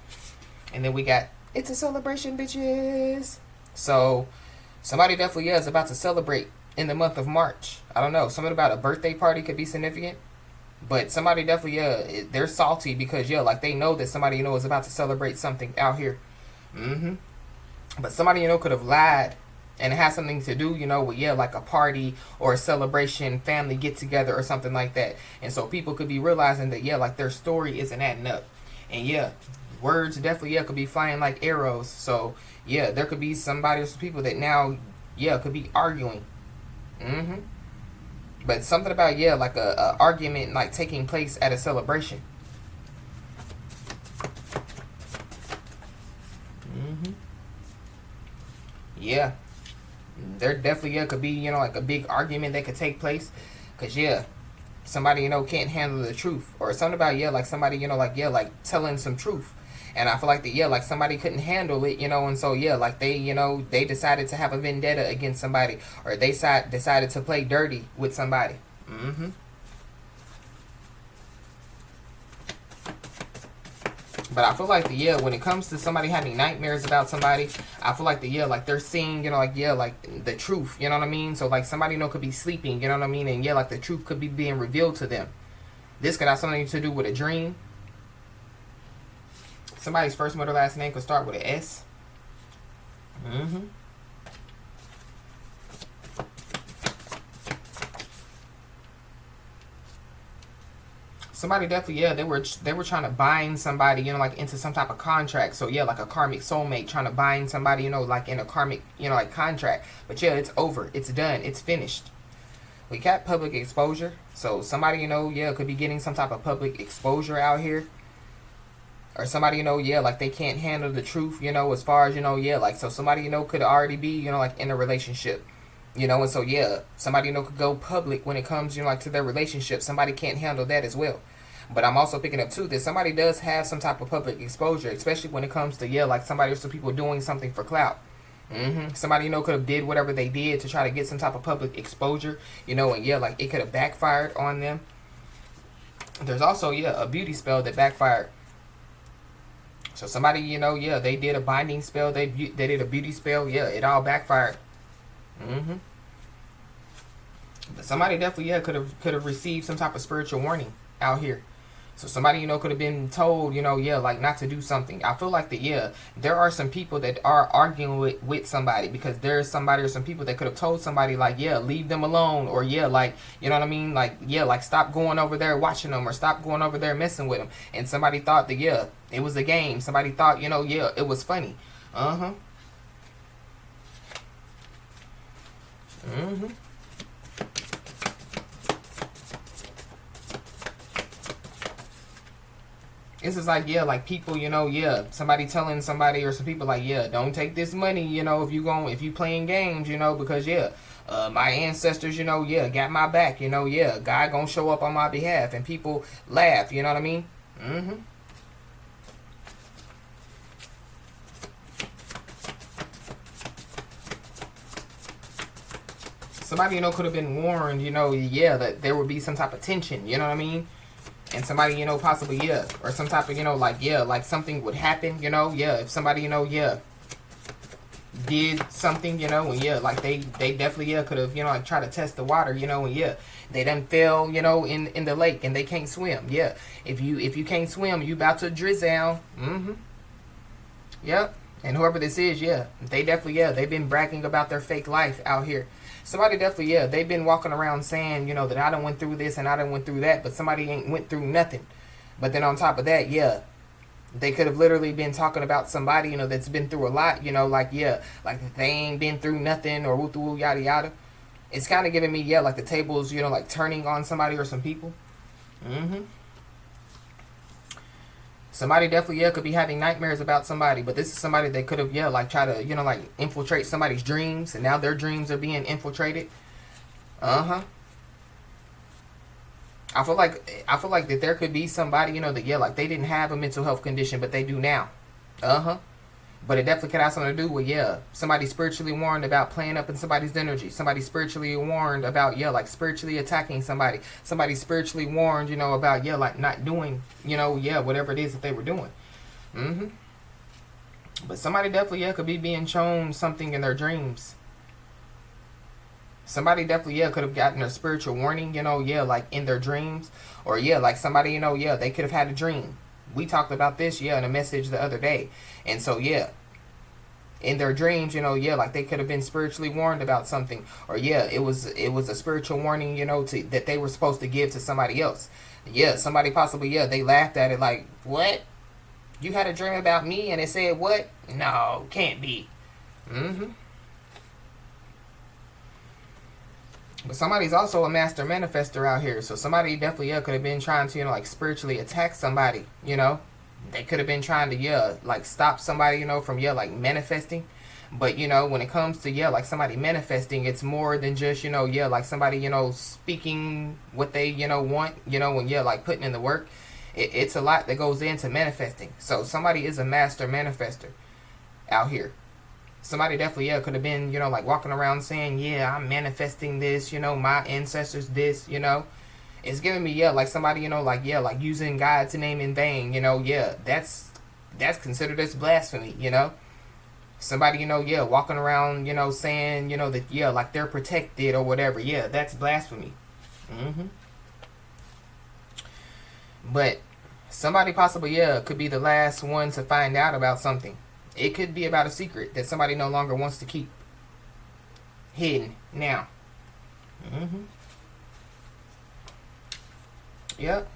And then we got, it's a celebration, bitches. So somebody definitely, yeah, is about to celebrate in the month of March. I don't know. Something about a birthday party could be significant. But somebody definitely, yeah, they're salty because, yeah, like they know that somebody, you know, is about to celebrate something out here. But somebody, you know, could have lied, and it has something to do, you know, with, yeah, like a party or a celebration, family get together or something like that. And so people could be realizing that, yeah, like their story isn't adding up. And yeah, words definitely, yeah, could be flying like arrows. So yeah, there could be somebody or some people that now, yeah, could be arguing. But something about, yeah, like a argument like taking place at a celebration. Yeah, there definitely, yeah, could be, you know, like a big argument that could take place, because, yeah, somebody, you know, can't handle the truth, or something about, yeah, like somebody, you know, like, yeah, like telling some truth. And I feel like that, yeah, like somebody couldn't handle it, you know, and so, yeah, like they, you know, they decided to have a vendetta against somebody, or they decided to play dirty with somebody. But I feel like yeah, when it comes to somebody having nightmares about somebody, I feel like yeah, like they're seeing, like the truth, you know what I mean? So like somebody, could be sleeping, you know what I mean? And yeah, like the truth could be being revealed to them. This could have something to do with a dream. Somebody's first, middle, last name could start with an S. Somebody definitely, yeah, they were trying to bind somebody, like into some type of contract. So yeah, like a karmic soulmate trying to bind somebody, like in a karmic, like contract. But yeah, it's over. It's done. It's finished. We got public exposure. So somebody, yeah, could be getting some type of public exposure out here. Or somebody, yeah, like they can't handle the truth, as far as, yeah, like, so somebody, could already be, like in a relationship. And so, yeah, somebody, could go public when it comes, like to their relationship. Somebody can't handle that as well. But I'm also picking up, too, that somebody does have some type of public exposure, especially when it comes to, yeah, like somebody or some people doing something for clout. Somebody, could have did whatever they did to try to get some type of public exposure, and, yeah, like it could have backfired on them. There's also, yeah, a beauty spell that backfired. So somebody, yeah, they did a binding spell, they did a beauty spell, yeah, it all backfired. But somebody definitely, yeah, could have received some type of spiritual warning out here. So somebody, could have been told, yeah, like not to do something. I feel like that, yeah, there are some people that are arguing with somebody because there's somebody or some people that could have told somebody like, yeah, leave them alone, or yeah, like, you know what I mean? Like, yeah, like stop going over there watching them, or stop going over there messing with them. And somebody thought that, yeah, it was a game. Somebody thought, yeah, it was funny. This is like, yeah, like people, yeah, somebody telling somebody or some people like, yeah, don't take this money, if you playing games, because, yeah, my ancestors, yeah, got my back, yeah, God gonna show up on my behalf, and people laugh, you know what I mean? Somebody, could have been warned, yeah, that there would be some type of tension, you know what I mean? And somebody, possibly, yeah, or some type of, like, yeah, like something would happen, yeah, if somebody, yeah, did something, and yeah, like they definitely, yeah, could have, like try to test the water, and yeah, they done fell, in the lake and they can't swim, yeah. If you can't swim, you about to drizzle. Yep. And whoever this is, yeah, they definitely, yeah, they've been bragging about their fake life out here. Somebody definitely, yeah, they've been walking around saying, that I done went through this and I done went through that, but somebody ain't went through nothing. But then on top of that, yeah, they could have literally been talking about somebody, that's been through a lot, like, yeah, like they ain't been through nothing, or woo yada yada. It's kind of giving me, yeah, like the tables, like turning on somebody or some people. Somebody definitely, yeah, could be having nightmares about somebody, but this is somebody that could have, yeah, like try to, like infiltrate somebody's dreams, and now their dreams are being infiltrated. I feel like that there could be somebody, that, yeah, like they didn't have a mental health condition, but they do now. But it definitely could have something to do with, yeah, somebody spiritually warned about playing up in somebody's energy. Somebody spiritually warned about, yeah, like spiritually attacking somebody. Somebody spiritually warned, about, yeah, like not doing, yeah, whatever it is that they were doing. But somebody definitely, yeah, could be being shown something in their dreams. Somebody definitely, yeah, could have gotten a spiritual warning, yeah, like in their dreams. Or, yeah, like somebody, yeah, they could have had a dream. We talked about this, yeah, in a message the other day. And so, yeah, in their dreams, yeah, like they could have been spiritually warned about something. Or, yeah, it was a spiritual warning, that they were supposed to give to somebody else. Yeah, somebody possibly, yeah, they laughed at it like, what? You had a dream about me and it said what? No, can't be. But somebody's also a master manifestor out here. So somebody definitely, yeah, could have been trying to, like spiritually attack somebody, They could have been trying to, yeah, like stop somebody, from, yeah, like manifesting. But, when it comes to, yeah, like somebody manifesting, it's more than just, yeah, like somebody, speaking what they, want, and, yeah, like putting in the work. It's a lot that goes into manifesting. So somebody is a master manifestor out here. Somebody definitely, yeah, could have been, like walking around saying, yeah, I'm manifesting this, my ancestors this, It's giving me, yeah, like somebody, like, yeah, like using God's name in vain, yeah, that's that's considered as blasphemy, you know. Somebody, yeah, walking around, saying, that, yeah, like they're protected or whatever. Yeah, that's blasphemy. But somebody possibly, yeah, could be the last one to find out about something. It could be about a secret that somebody no longer wants to keep hidden now. Yep.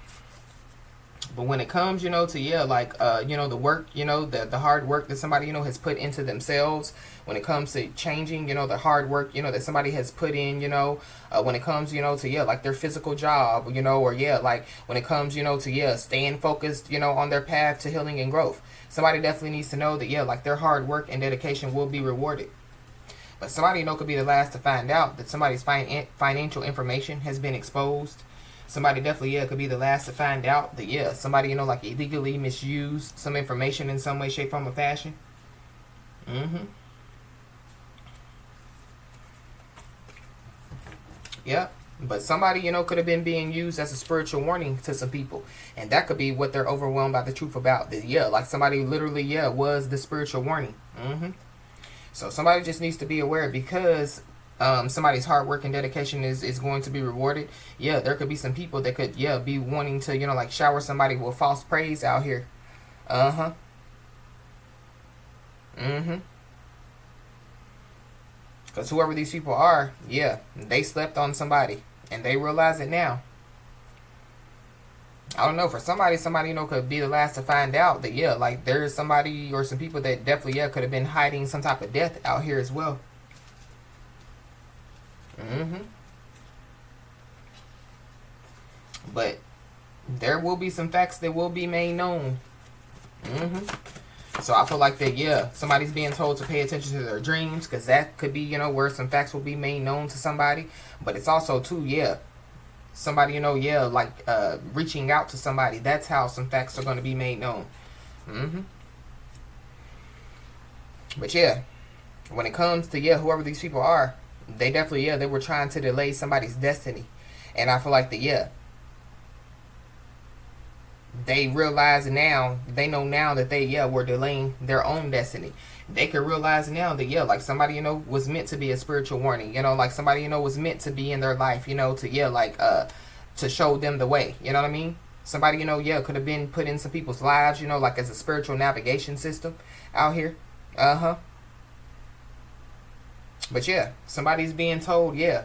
But when it comes, to, yeah, like, the work, the hard work that somebody, has put into themselves, when it comes to changing, the hard work, that somebody has put in, when it comes, to, yeah, like their physical job, or, yeah, like when it comes, to, yeah, staying focused, on their path to healing and growth. Somebody definitely needs to know that, yeah, like their hard work and dedication will be rewarded. But somebody, could be the last to find out that somebody's financial information has been exposed. Somebody definitely, yeah, could be the last to find out that, yeah, somebody, like illegally misused some information in some way, shape, form, or fashion. Yeah. But somebody, could have been being used as a spiritual warning to some people. And that could be what they're overwhelmed by the truth about. That, yeah, like somebody literally, yeah, was the spiritual warning. So somebody just needs to be aware, because somebody's hard work and dedication is going to be rewarded. Yeah, there could be some people that could, yeah, be wanting to, like shower somebody with false praise out here. Because whoever these people are, yeah, they slept on somebody, and they realize it now. I don't know, for somebody, could be the last to find out that, yeah, like there's somebody or some people that definitely, yeah, could have been hiding some type of death out here as well. But there will be some facts that will be made known. So I feel like that, yeah, somebody's being told to pay attention to their dreams, because that could be, where some facts will be made known to somebody. But it's also too, yeah, somebody, yeah, like reaching out to somebody. That's how some facts are going to be made known. But yeah, when it comes to, yeah, whoever these people are, they definitely, yeah, they were trying to delay somebody's destiny. And I feel like that, yeah, they realize now, they know now that they, yeah, were delaying their own destiny. They could realize now that, yeah, like somebody, was meant to be a spiritual warning, like somebody, was meant to be in their life, to, yeah, like, to show them the way, you know what I mean? Somebody, yeah, could have been put in some people's lives, like as a spiritual navigation system out here. But yeah, somebody's being told, yeah,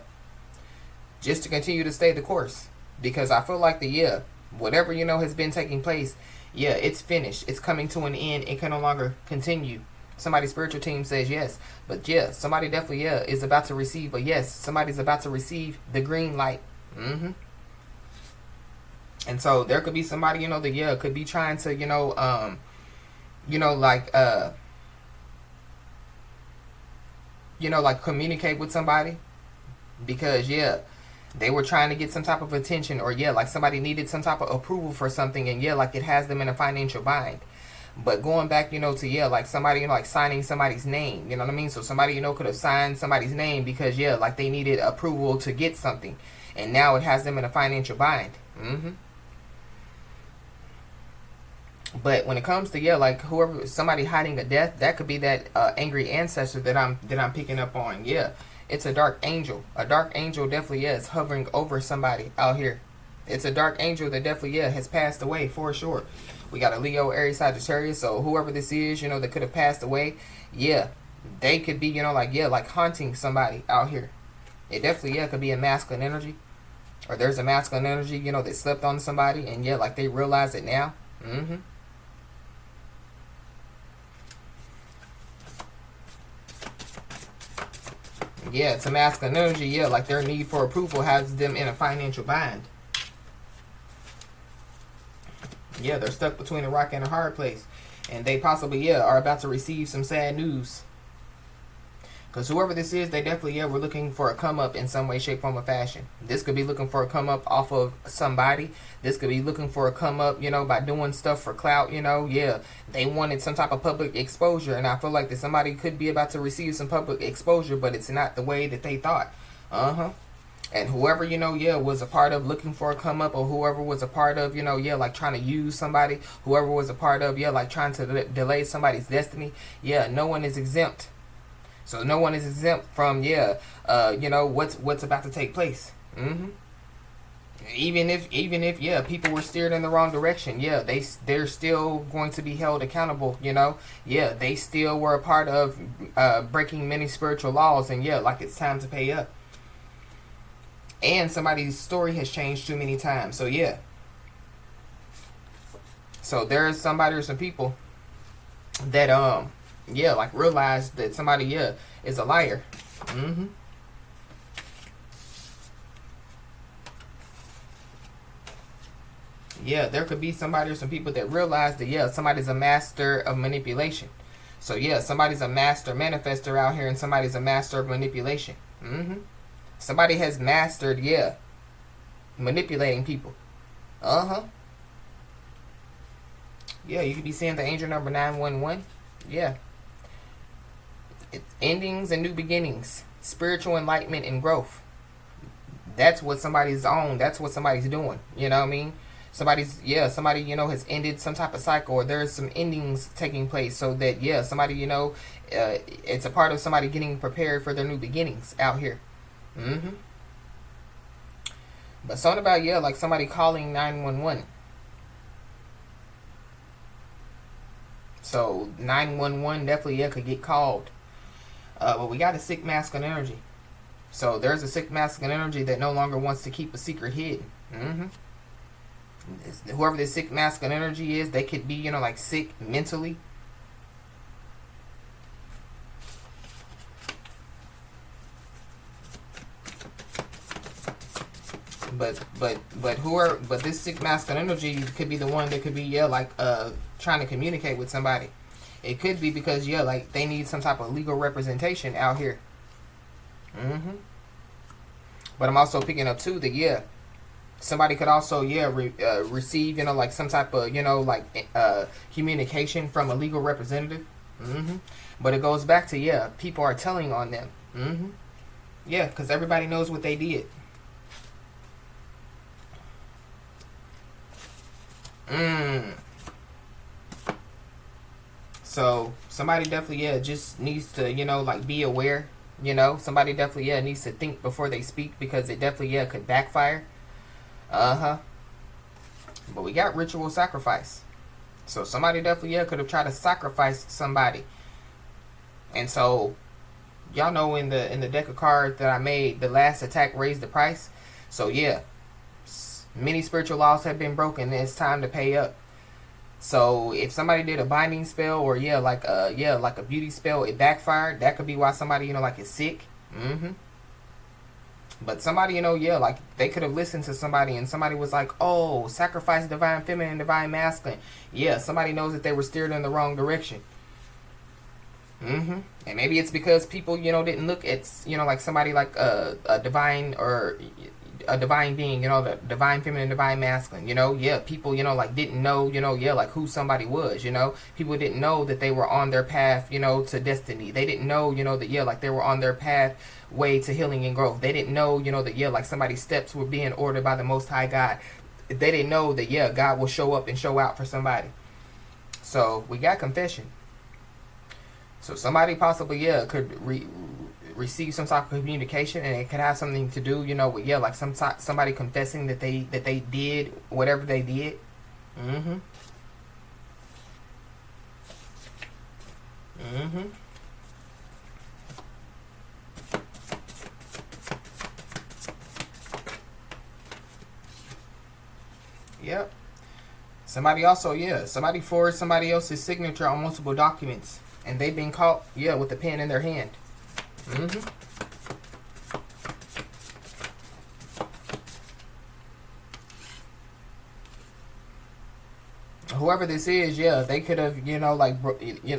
just to continue to stay the course. Because I feel like the, yeah, whatever, has been taking place, yeah, it's finished. It's coming to an end. It can no longer continue. Somebody's spiritual team says yes. But yeah, somebody definitely, yeah, is about to receive a yes. Somebody's about to receive the green light. And so there could be somebody, that, yeah, could be trying to, like communicate with somebody, because, yeah, they were trying to get some type of attention, or, yeah, like somebody needed some type of approval for something, and, yeah, like it has them in a financial bind. But going back, to, yeah, like somebody, like signing somebody's name, you know what I mean? So somebody, could have signed somebody's name because, yeah, like they needed approval to get something, and now it has them in a financial bind. But when it comes to, yeah, like whoever, somebody hiding a death, that could be that angry ancestor that I'm picking up on. Yeah, it's a dark angel. A dark angel definitely, yeah, is hovering over somebody out here. It's a dark angel that definitely, yeah, has passed away for sure. We got a Leo, Aries, Sagittarius. So whoever this is, that could have passed away, yeah, they could be, like, yeah, like haunting somebody out here. It definitely, yeah, could be a masculine energy, or there's a masculine energy, that slept on somebody, and, yeah, like they realize it now. Yeah, it's a masculine energy. Yeah, like their need for approval has them in a financial bind. Yeah, they're stuck between a rock and a hard place. And they possibly, yeah, are about to receive some sad news. Because whoever this is, they definitely, yeah, were looking for a come up in some way, shape, form, or fashion. This could be looking for a come up off of somebody. This could be looking for a come up, by doing stuff for clout, yeah. They wanted some type of public exposure. And I feel like that somebody could be about to receive some public exposure, but it's not the way that they thought. And whoever, you know, yeah, was a part of looking for a come up, or whoever was a part of, you know, yeah, like trying to use somebody, whoever was a part of, yeah, like trying to delay somebody's destiny, yeah, no one is exempt. So no one is exempt from, yeah, you know, what's about to take place. Even if yeah, people were steered in the wrong direction, yeah, they're still going to be held accountable, you know. Yeah, they still were a part of breaking many spiritual laws, and yeah, like it's time to pay up. And somebody's story has changed too many times. So yeah. So there's somebody or some people that yeah, like realize that somebody, yeah, is a liar. Yeah, there could be somebody or some people that realize that, yeah, somebody's a master of manipulation. So yeah, somebody's a master manifestor out here, and somebody's a master of manipulation. Somebody has mastered, yeah, manipulating people. Yeah, you could be seeing the angel number 911. Yeah. It's endings and new beginnings. Spiritual enlightenment and growth. That's what somebody's on. That's what somebody's doing. You know what I mean? Somebody, you know, has ended some type of cycle, or there's some endings taking place, so that, yeah, somebody, you know, it's a part of somebody getting prepared for their new beginnings out here. But something about, yeah, like somebody calling 911. So 911 definitely, yeah, could get called. But we got a sick masculine energy. So there's a sick masculine energy that no longer wants to keep a secret hidden. Whoever this sick masculine energy is, they could be, you know, like sick mentally. But this sick masculine energy could be the one that could be, yeah, like trying to communicate with somebody. It could be because, yeah, like they need some type of legal representation out here. But I'm also picking up too that, yeah, somebody could also, yeah, receive, you know, like some type of, you know, like communication from a legal representative. But it goes back to, yeah, people are telling on them. Yeah, because everybody knows what they did. So somebody definitely, yeah, just needs to, you know, like be aware. You know, somebody definitely, yeah, needs to think before they speak, because it definitely, yeah, could backfire. But we got ritual sacrifice. So somebody definitely, yeah, could have tried to sacrifice somebody. And so y'all know in the deck of cards that I made, the last attack raised the price. So yeah, many spiritual laws have been broken, and it's time to pay up. So if somebody did a binding spell, or yeah, like a beauty spell, it backfired. That could be why somebody, you know, like is sick. But somebody, you know, yeah, like they could have listened to somebody, and somebody was like, oh, sacrifice divine feminine, divine masculine. Yeah, somebody knows that they were steered in the wrong direction. And maybe it's because people, you know, didn't look at, you know, like somebody like a divine, or a divine being, you know, the divine feminine, divine masculine, you know. Yeah, people, you know, like didn't know, you know, yeah, like who somebody was, you know. People didn't know that they were on their path, you know, to destiny. They didn't know, you know, that, yeah, like they were on their path way to healing and growth. They didn't know, you know, that, yeah, like somebody's steps were being ordered by the Most High God. They didn't know that, yeah, God will show up and show out for somebody. So we got confession. So somebody possibly, yeah, could receive some type of communication, and it could have something to do, you know, with, yeah, like somebody confessing that they did whatever they did. Yep. Somebody also, yeah, somebody forged somebody else's signature on multiple documents, and they've been caught, yeah, with the pen in their hand. Whoever this is, yeah, they could have, you know, like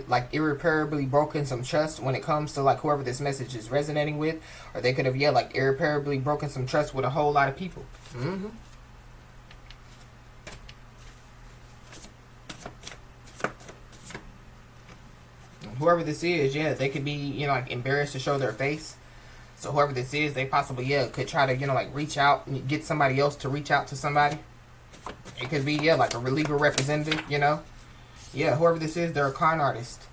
like irreparably broken some trust when it comes to like whoever this message is resonating with, or they could have, yeah, like irreparably broken some trust with a whole lot of people. Whoever this is, yeah, they could be, you know, like embarrassed to show their face. So whoever this is, they possibly, yeah, could try to, you know, like reach out and get somebody else to reach out to somebody. It could be, yeah, like a legal representative, you know. Yeah, whoever this is, they're a con artist.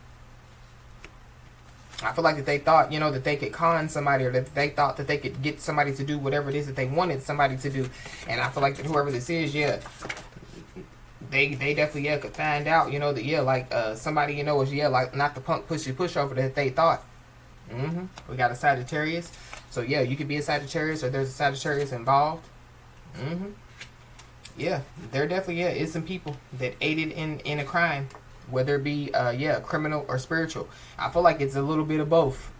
I feel like that they thought, you know, that they could con somebody, or that they thought that they could get somebody to do whatever it is that they wanted somebody to do. And I feel like that whoever this is, yeah, they definitely, yeah, could find out, you know, that, yeah, like somebody, you know, is, yeah, like not the punk pushover that they thought. We got a Sagittarius. So, yeah, you could be a Sagittarius, or there's a Sagittarius involved. Yeah, there definitely, yeah, is some people that aided in a crime. Whether it be, yeah, criminal or spiritual. I feel like it's a little bit of both.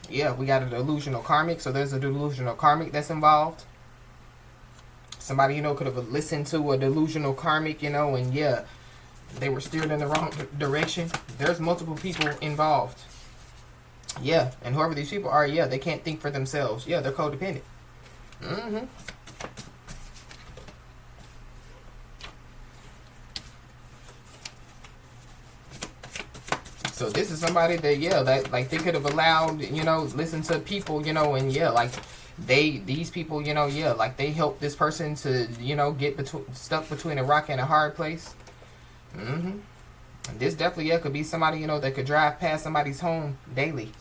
Yeah, we got a delusional karmic. So there's a delusional karmic that's involved. Somebody, you know, could have listened to a delusional karmic, you know, and yeah, they were steered in the wrong direction. There's multiple people involved. Yeah, and whoever these people are, yeah, they can't think for themselves. Yeah, they're codependent. So this is somebody that, yeah, that like they could have allowed, you know, listen to people, you know, and yeah, like these people, you know, yeah, like they helped this person to, you know, get stuck between a rock and a hard place. And this definitely, yeah, could be somebody, you know, that could drive past somebody's home daily.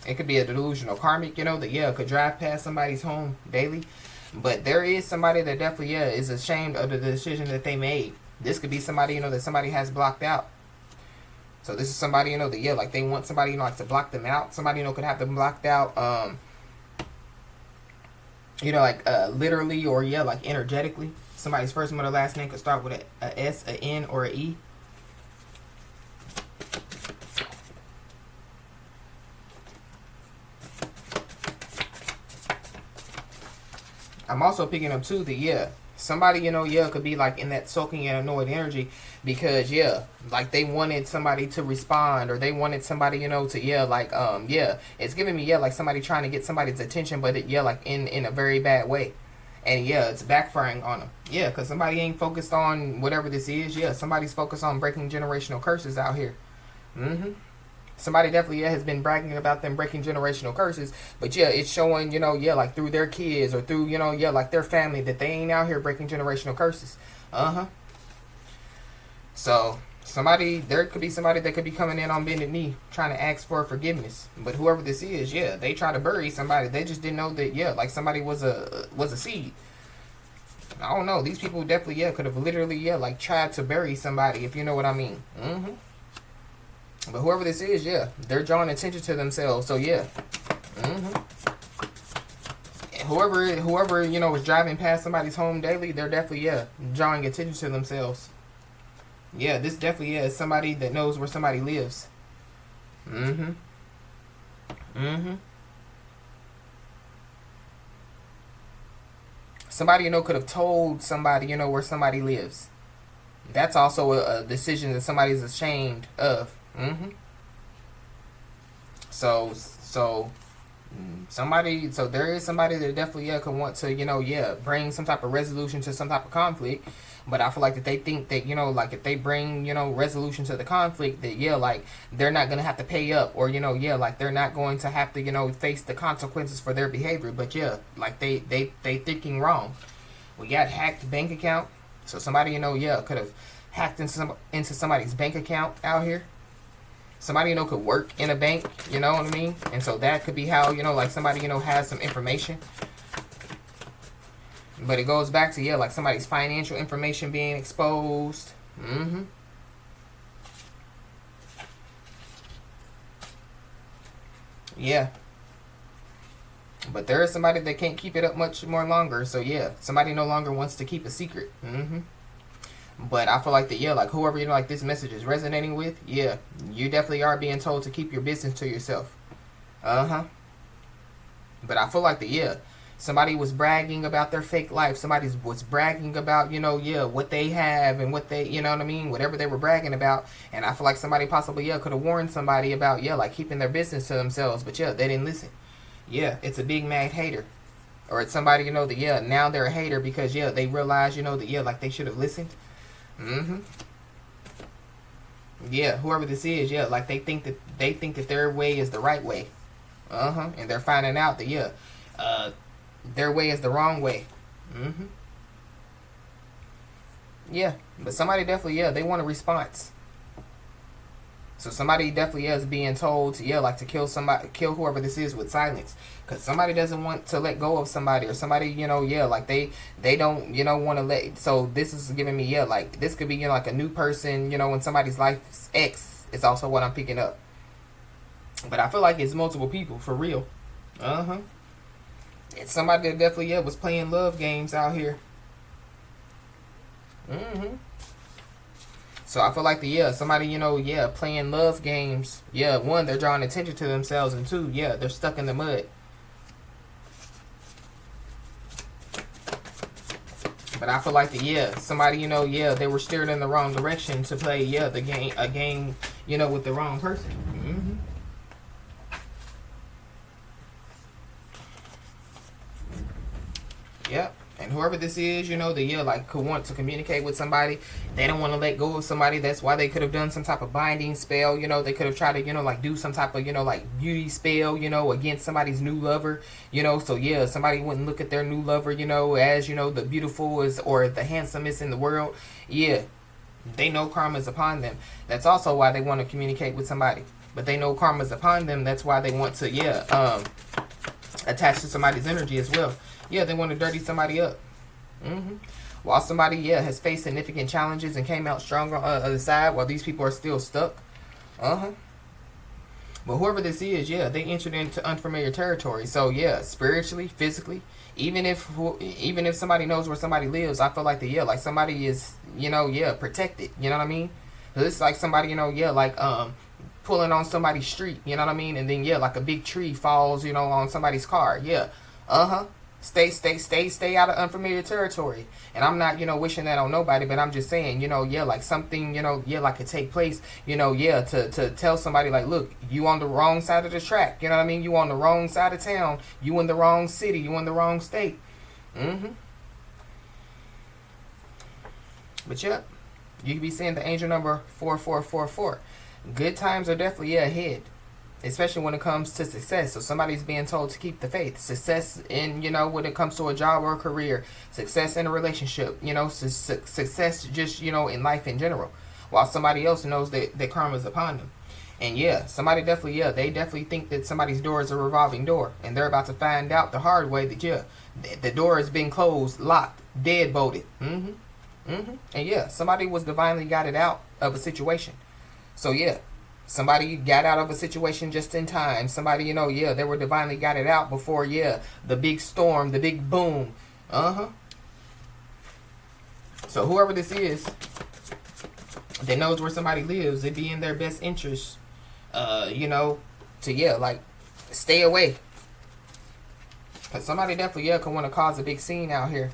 It could be a delusional karmic, you know, that, yeah, could drive past somebody's home daily. But there is somebody that definitely, yeah, is ashamed of the decision that they made. This could be somebody, you know, that somebody has blocked out. So this is somebody, you know, that, yeah, like they want somebody, you know, like to block them out. Somebody, you know, could have them blocked out, you know, like literally, or yeah, like energetically. Somebody's first name or last name could start with a S, a N, or a E. I'm also picking up too that, yeah, somebody, you know, yeah, could be like in that sulking and annoyed energy because, yeah, like they wanted somebody to respond, or they wanted somebody, you know, to, yeah, like, yeah, it's giving me, yeah, like somebody trying to get somebody's attention, but it, yeah, like in a very bad way. And yeah, it's backfiring on them. Yeah, because somebody ain't focused on whatever this is. Yeah, somebody's focused on breaking generational curses out here. Somebody definitely, yeah, has been bragging about them breaking generational curses. But yeah, it's showing, you know, yeah, like through their kids or through, you know, yeah, like their family, that they ain't out here breaking generational curses. So somebody, there could be somebody that could be coming in on bended knee trying to ask for forgiveness. But whoever this is, yeah, they try to bury somebody. They just didn't know that, yeah, like somebody was a seed. I don't know. These people definitely, yeah, could have literally, yeah, like tried to bury somebody, if you know what I mean. But whoever this is, yeah, they're drawing attention to themselves. So yeah. Whoever, you know, is driving past somebody's home daily, they're definitely, yeah, drawing attention to themselves. Yeah, this definitely, yeah, is somebody that knows where somebody lives. Somebody, you know, could have told somebody, you know, where somebody lives. That's also a decision that somebody's ashamed of. So somebody, so there is somebody that definitely, yeah, could want to, you know, yeah, bring some type of resolution to some type of conflict. But I feel like that they think that, you know, like if they bring, you know, resolution to the conflict, that, yeah, like they're not going to have to pay up, or, you know, yeah, like they're not going to have to, you know, face the consequences for their behavior. But yeah, like they thinking wrong. We got hacked bank account. So somebody, you know, yeah, could have hacked into somebody's bank account out here. Somebody, you know, could work in a bank, you know what I mean? And so that could be how, you know, like somebody, you know, has some information. But it goes back to, yeah, like somebody's financial information being exposed. Yeah. But there is somebody that can't keep it up much more longer. So yeah, somebody no longer wants to keep a secret. But I feel like that, yeah, like whoever, you know, like this message is resonating with, yeah, you definitely are being told to keep your business to yourself. But I feel like that, yeah, somebody was bragging about their fake life. Somebody was bragging about, you know, yeah, what they have and what they, you know what I mean, whatever they were bragging about. And I feel like somebody possibly, yeah, could have warned somebody about, yeah, like keeping their business to themselves. But yeah, they didn't listen. Yeah, it's a big mad hater. Or it's somebody, you know, that, yeah, now they're a hater because, yeah, they realize, you know, that, yeah, like they should have listened. Yeah, whoever this is, yeah, like they think that their way is the right way. And they're finding out that, yeah, their way is the wrong way. Yeah, but somebody definitely, yeah, they want a response. So somebody definitely is being told to, yeah, like to kill somebody, kill whoever this is with silence. Because somebody doesn't want to let go of somebody, or somebody, yeah, like they don't, want to let. So this is giving me, yeah, like this could be, like a new person, in somebody's life's ex. It's also what I'm picking up. But I feel like it's multiple people, for real. It's somebody that definitely, yeah, was playing love games out here. So I feel like somebody, playing love games. Yeah, one, they're drawing attention to themselves, and two, yeah, they're stuck in the mud. But I feel like somebody, they were steered in the wrong direction to play, a game, with the wrong person. Yep. And whoever this is, they like could want to communicate with somebody. They don't want to let go of somebody. That's why they could have done some type of binding spell. They could have tried to, like do some type of, like beauty spell, against somebody's new lover. So yeah, somebody wouldn't look at their new lover, as, the beautiful is or the handsomest in the world. Yeah, they know karma is upon them. That's also why they want to communicate with somebody. But they know karma is upon them. That's why they want to, attach to somebody's energy as well. Yeah, they want to dirty somebody up. While somebody, has faced significant challenges and came out stronger on the other side, while these people are still stuck. But whoever this is, they entered into unfamiliar territory. So, yeah, spiritually, physically, even if somebody knows where somebody lives, I feel like like somebody is, protected. You know what I mean? So it's like somebody, like pulling on somebody's street. You know what I mean? And then, like a big tree falls, on somebody's car. Yeah. Stay out of unfamiliar territory. And I'm not, wishing that on nobody, but I'm just saying, like something, like could take place, to tell somebody like, look, you on the wrong side of the track. You know what I mean? You on the wrong side of town. You in the wrong city. You in the wrong state. But yeah, you could be seeing the angel number 4444. Good times are definitely ahead. Especially when it comes to success. So somebody's being told to keep the faith. Success in, when it comes to a job or a career. Success in a relationship. Success just, in life in general. While somebody else knows that karma is upon them. And somebody definitely, they definitely think that somebody's door is a revolving door. And they're about to find out the hard way that, the door has been closed, locked, deadbolted. And somebody was divinely guided out of a situation. So somebody got out of a situation just in time. Somebody, they were divinely guided out before, the big storm, the big boom. So whoever this is that knows where somebody lives, it'd be in their best interest, to, like, stay away. Because somebody definitely, could want to cause a big scene out here.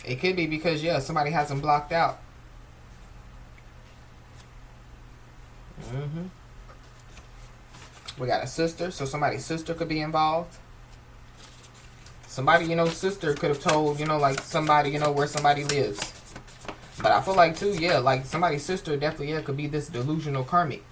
It could be because, somebody has them blocked out. We got a sister, so somebody's sister could be involved. Somebody, sister could have told, like somebody, where somebody lives. But I feel like, too, like somebody's sister definitely, could be this delusional karmic.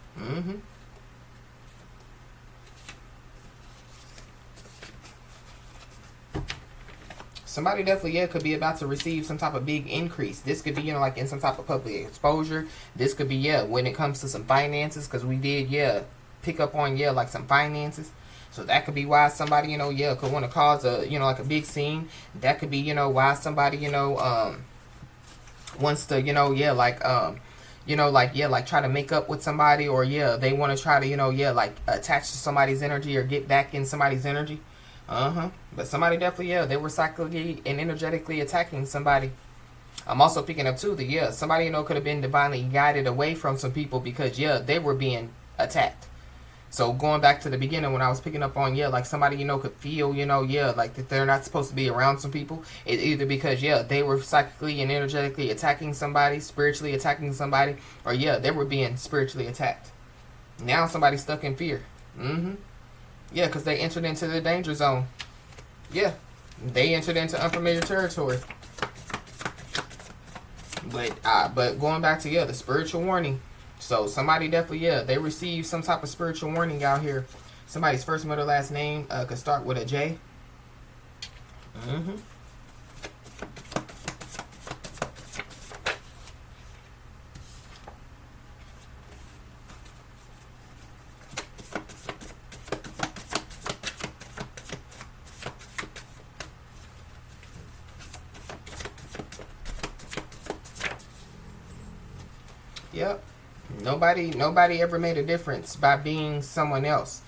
Somebody definitely, could be about to receive some type of big increase. This could be, like in some type of public exposure. This could be, when it comes to some finances, because we did, pick up on, like some finances. So that could be why somebody, could want to cause a, like a big scene. That could be, why somebody, wants to, like try to make up with somebody, or they want to try to, like attach to somebody's energy or get back in somebody's energy. But somebody definitely, they were psychically and energetically attacking somebody. I'm also picking up too that somebody could have been divinely guided away from some people because they were being attacked. So going back to the beginning when I was picking up on like somebody could feel like that they're not supposed to be around some people. It's either because they were psychically and energetically attacking somebody, spiritually attacking somebody, or they were being spiritually attacked. Now somebody's stuck in fear. Yeah, because they entered into the danger zone. Yeah, they entered into unfamiliar territory. But going back to, yeah, the spiritual warning. So somebody definitely, yeah, they received some type of spiritual warning out here. Somebody's first, middle, last name could start with a J. Yep. Nobody ever made a difference by being someone else.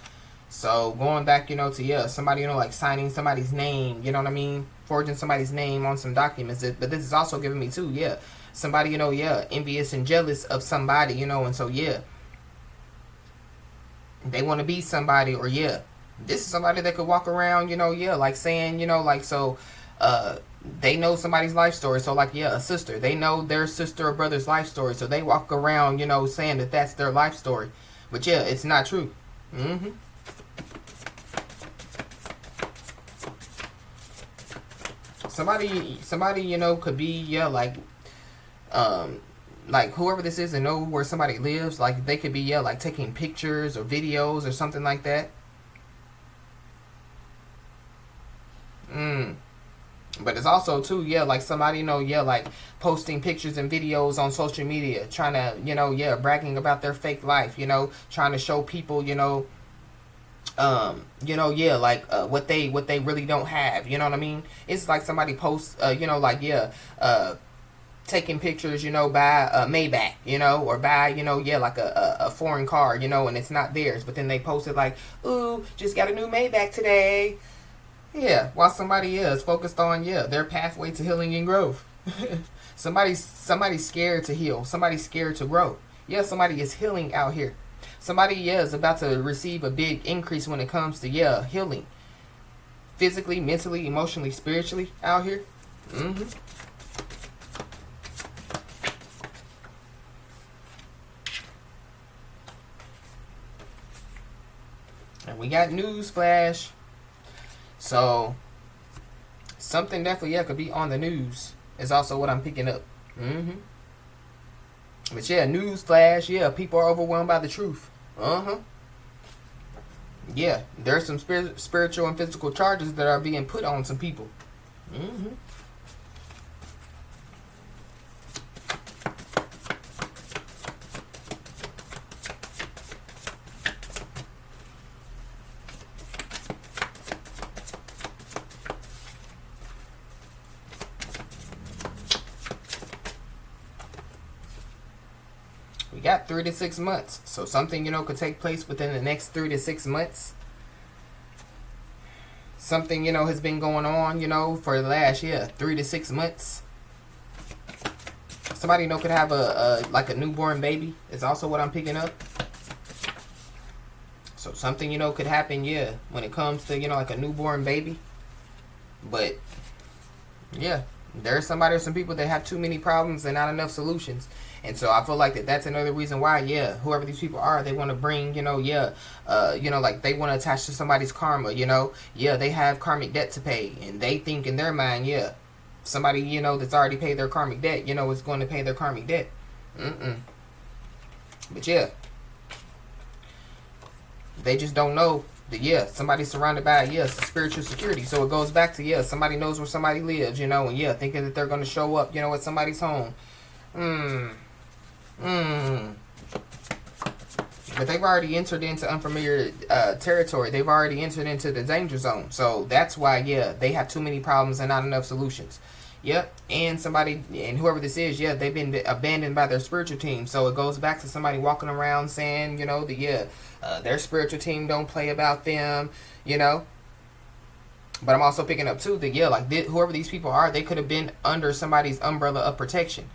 So going back, to, yeah, somebody, like signing somebody's name, you know what I mean? Forging somebody's name on some documents. But this is also giving me too, yeah, somebody, yeah, envious and jealous of somebody, and so, yeah, they want to be somebody, or, yeah, this is somebody that could walk around, yeah, like saying, like, so, they know somebody's life story. So, like, yeah, a sister, they know their sister or brother's life story. So they walk around, saying that that's their life story. But, yeah, it's not true. Somebody, could be, yeah, like whoever this is and know where somebody lives. Like, they could be, yeah, like taking pictures or videos or something like that. But it's also too, yeah, like somebody, yeah, like posting pictures and videos on social media, trying to, yeah, bragging about their fake life, trying to show people, yeah, like what they really don't have, you know what I mean? It's like somebody posts, like, yeah, taking pictures, by Maybach, or buy, yeah, like a foreign car, and it's not theirs, but then they post it like, ooh, just got a new Maybach today. Yeah, while somebody is focused on, yeah, their pathway to healing and growth. Somebody's scared to heal. Somebody's scared to grow. Yeah, somebody is healing out here. Somebody, yeah, is about to receive a big increase when it comes to, yeah, healing. Physically, mentally, emotionally, spiritually out here. And we got news flash. So, something definitely, yeah, could be on the news is also what I'm picking up. But, yeah, news flash, yeah, people are overwhelmed by the truth. Yeah, there's some spiritual and physical charges that are being put on some people. Got 3 to 6 months. So something, could take place within the next 3 to 6 months. Something, has been going on, for the last, 3 to 6 months. Somebody, could have a newborn baby. It's also what I'm picking up. So something, could happen, when it comes to, like a newborn baby. But, yeah, there's somebody or some people that have too many problems and not enough solutions. And so I feel like that's another reason why, yeah, whoever these people are, they want to bring, like they want to attach to somebody's karma, yeah, they have karmic debt to pay, and they think in their mind, yeah, somebody, that's already paid their karmic debt, is going to pay their karmic debt. But yeah, they just don't know that, yeah, somebody's surrounded by, yeah, spiritual security. So it goes back to, yeah, somebody knows where somebody lives, and yeah, thinking that they're going to show up, at somebody's home. But they've already entered into unfamiliar territory. They've already entered into the danger zone. So that's why, yeah, they have too many problems and not enough solutions. Yep. And somebody, and whoever this is, yeah, they've been abandoned by their spiritual team. So it goes back to somebody walking around saying, that, yeah, their spiritual team don't play about them, But I'm also picking up, too, that, yeah, like, whoever these people are, they could have been under somebody's umbrella of protection.